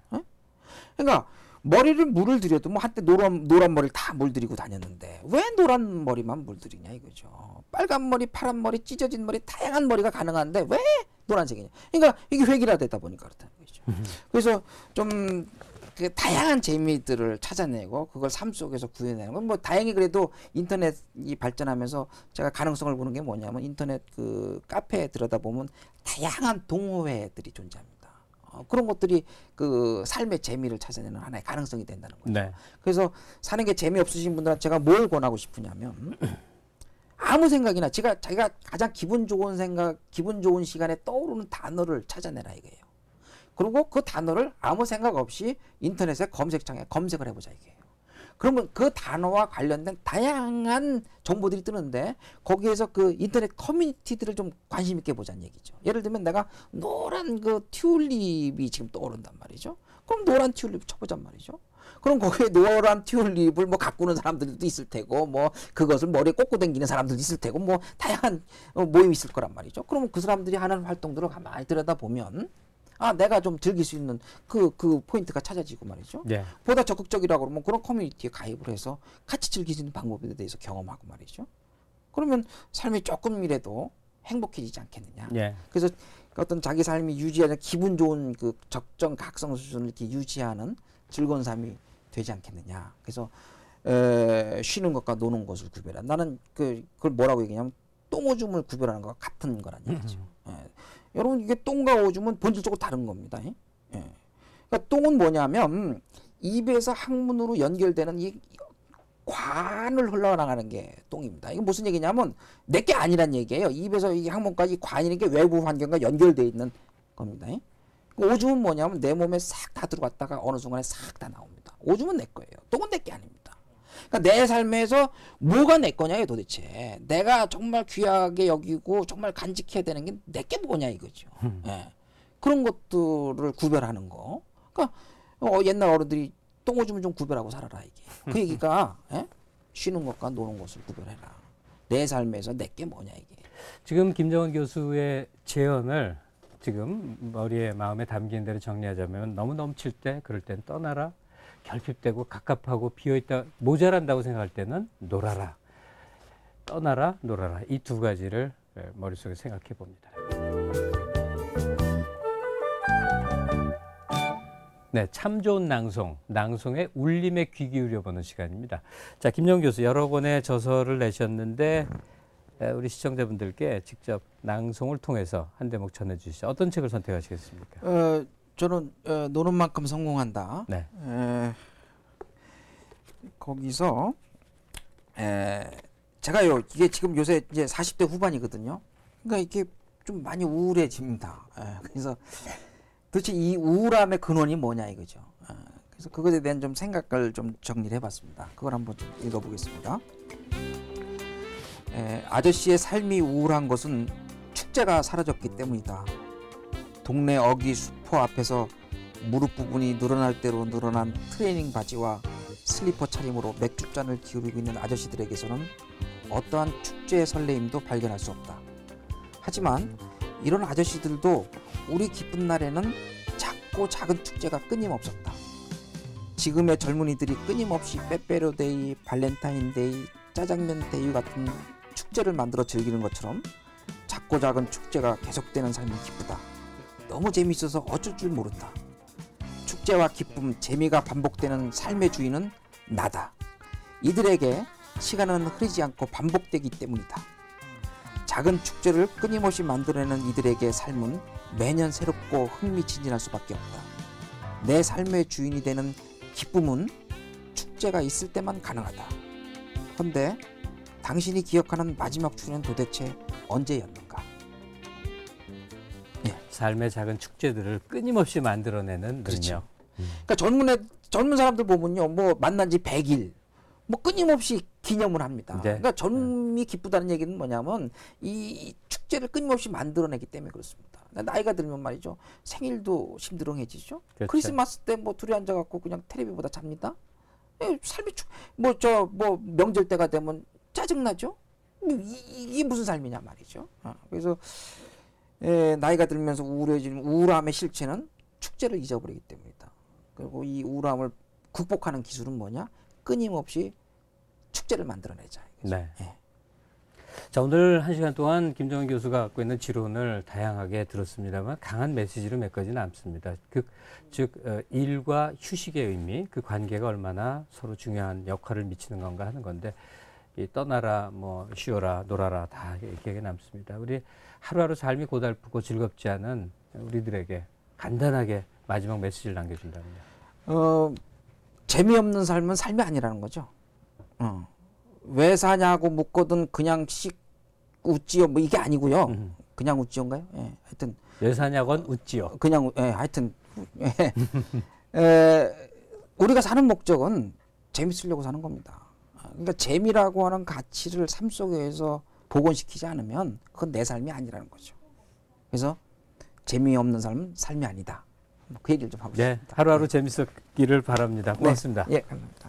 그러니까 머리를 물을 들여도 뭐 한때 노란 머리를 다 물들이고 다녔는데 왜 노란 머리만 물들이냐 이거죠. 빨간 머리, 파란 머리, 찢어진 머리, 다양한 머리가 가능한데 왜 노란색이냐. 그러니까 이게 획일화되다 보니까 그렇다는 거죠. 그래서 좀 그 다양한 재미들을 찾아내고 그걸 삶 속에서 구해내는 건 뭐 다행히 그래도 인터넷이 발전하면서 제가 가능성을 보는 게 뭐냐면 인터넷 그 카페에 들여다보면 다양한 동호회들이 존재합니다. 그런 것들이 그 삶의 재미를 찾아내는 하나의 가능성이 된다는 거죠. 네. 그래서 사는 게 재미없으신 분들한테 제가 뭘 권하고 싶으냐면 아무 생각이나 자기가 가장 기분 좋은 시간에 떠오르는 단어를 찾아내라 이거예요. 그리고 그 단어를 아무 생각 없이 인터넷에 검색창에 검색을 해보자 이게요. 그러면 그 단어와 관련된 다양한 정보들이 뜨는데 거기에서 그 인터넷 커뮤니티들을 좀 관심 있게 보자는 얘기죠. 예를 들면 내가 노란 그 튤립이 지금 떠오른단 말이죠. 그럼 노란 튤립 쳐보잔 말이죠. 그럼 거기에 노란 튤립을 뭐 가꾸는 사람들도 있을 테고 뭐 그것을 머리에 꽂고 다니는 사람들도 있을 테고 뭐 다양한 모임이 있을 거란 말이죠. 그러면 그 사람들이 하는 활동들을 가만히 들여다보면 내가 좀 즐길 수 있는 그 포인트가 찾아지고 말이죠. 네. 보다 적극적이라고 그러면 그런 커뮤니티에 가입을 해서 같이 즐길 수 있는 방법에 대해서 경험하고 말이죠. 그러면 삶이 조금이라도 행복해지지 않겠느냐. 네. 그래서 어떤 자기 삶이 유지하는 기분 좋은 그 적정 각성 수준을 이렇게 유지하는 즐거운 삶이 되지 않겠느냐. 그래서 쉬는 것과 노는 것을 구별해. 나는 그걸 뭐라고 얘기하냐면 똥오줌을 구별하는 것과 같은 거란 얘기죠. 여러분 이게 똥과 오줌은 본질적으로 다른 겁니다. 그러니까 똥은 뭐냐면 입에서 항문으로 연결되는 이 관을 흘러나가는 게 똥입니다. 이게 무슨 얘기냐면 내게 아니란 얘기예요. 입에서 이 항문까지 관이라는 게 외부 환경과 연결되어 있는 겁니다. 오줌은 뭐냐면 내 몸에 싹 다 들어갔다가 어느 순간에 싹 다 나옵니다. 오줌은 내 거예요. 똥은 내 게 아닙니다. 그러니까 내 삶에서 뭐가 내 거냐요 도대체. 내가 정말 귀하게 여기고 정말 간직해야 되는 게 내 게 뭐냐 이거죠. 그런 것들을 구별하는 거. 그러니까 옛날 어른들이 똥오줌을 좀 구별하고 살아라 이게. 그 얘기가 쉬는 것과 노는 것을 구별해라. 내 삶에서 내 게 뭐냐 이게. 지금 김정은 교수의 제언을 지금 머리에 마음에 담긴 대로 정리하자면 너무 넘칠 때 그럴 땐 떠나라. 결핍되고 갑갑하고 비어있다 모자란다고 생각할 때는 놀아라. 떠나라 놀아라. 이 두 가지를 머릿속에 생각해 봅니다. 네, 참 좋은 낭송의 울림에 귀 기울여보는 시간입니다. 자, 김정은 교수 여러 권의 저서를 내셨는데 우리 시청자분들께 직접 낭송을 통해서 한 대목 전해주시죠. 어떤 책을 선택하시겠습니까? 저는 노는 만큼 성공한다. 네. 거기서 제가요 이게 지금 요새 이제 40대 후반이거든요. 그러니까 이게 좀 많이 우울해집니다. 그래서 도대체 이 우울함의 근원이 뭐냐 이거죠. 그래서 그것에 대한 좀 생각을 좀 정리를 해봤습니다. 그걸 한번 좀 읽어보겠습니다. 아저씨의 삶이 우울한 것은 축제가 사라졌기 때문이다. 동네 어귀 수포 앞에서 무릎 부분이 늘어날 대로 늘어난 트레이닝 바지와 슬리퍼 차림으로 맥주잔을 기울이고 있는 아저씨들에게서는 어떠한 축제의 설레임도 발견할 수 없다. 하지만 이런 아저씨들도 우리 기쁜 날에는 작고 작은 축제가 끊임없었다. 지금의 젊은이들이 끊임없이 빼빼로데이, 발렌타인데이, 짜장면 데이 같은 축제를 만들어 즐기는 것처럼 작고 작은 축제가 계속되는 삶이 기쁘다. 너무 재미있어서 어쩔 줄 모른다. 축제와 기쁨, 재미가 반복되는 삶의 주인은 나다. 이들에게 시간은 흐르지 않고 반복되기 때문이다. 작은 축제를 끊임없이 만들어내는 이들에게 삶은 매년 새롭고 흥미진진할 수밖에 없다. 내 삶의 주인이 되는 기쁨은 축제가 있을 때만 가능하다. 그런데 당신이 기억하는 마지막 축제는 도대체 언제였는가? 삶의 작은 축제들을 끊임없이 만들어내는 그렇죠. 능력. 그러니까 젊은 사람들 보면요, 뭐 만난 지 100일, 뭐 끊임없이 기념을 합니다. 네. 그러니까 젊음이 기쁘다는 얘기는 뭐냐면 이 축제를 끊임없이 만들어내기 때문에 그렇습니다. 나이가 들면 말이죠, 생일도 심드렁해지죠. 그렇죠. 크리스마스 때 뭐 둘이 앉아갖고 그냥 텔레비 보다 잡니다. 삶이 뭐 명절 때가 되면 짜증나죠. 이게 무슨 삶이냐 말이죠. 그래서 나이가 들면서 우울해지는 우울함의 실체는 축제를 잊어버리기 때문이다. 그리고 이 우울함을 극복하는 기술은 뭐냐? 끊임없이 축제를 만들어내자. 이거죠. 네. 예. 자, 오늘 1시간 동안 김정은 교수가 갖고 있는 지론을 다양하게 들었습니다만 강한 메시지로 메꿔지는 않습니다. 즉 일과 휴식의 의미, 그 관계가 얼마나 서로 중요한 역할을 미치는 건가 하는 건데, 이 떠나라, 뭐 쉬어라, 놀아라 다 기억에 남습니다. 우리 하루하루 삶이 고달프고 즐겁지 않은 우리들에게 간단하게 마지막 메시지를 남겨준다면요. 재미없는 삶은 삶이 아니라는 거죠. 왜 사냐고 묻거든 그냥 웃지요. 뭐 이게 아니고요. 그냥 웃지요인가요? 예, 하여튼 왜 사냐건 웃지요. 그냥 하여튼 우리가 사는 목적은 재밌으려고 사는 겁니다. 그러니까 재미라고 하는 가치를 삶 속에서 복원시키지 않으면 그건 내 삶이 아니라는 거죠. 그래서 재미없는 삶은 삶이 아니다. 그 얘기를 좀 하고 싶습니다. 하루하루 재밌었기를 바랍니다. 고맙습니다. 예, 감사합니다.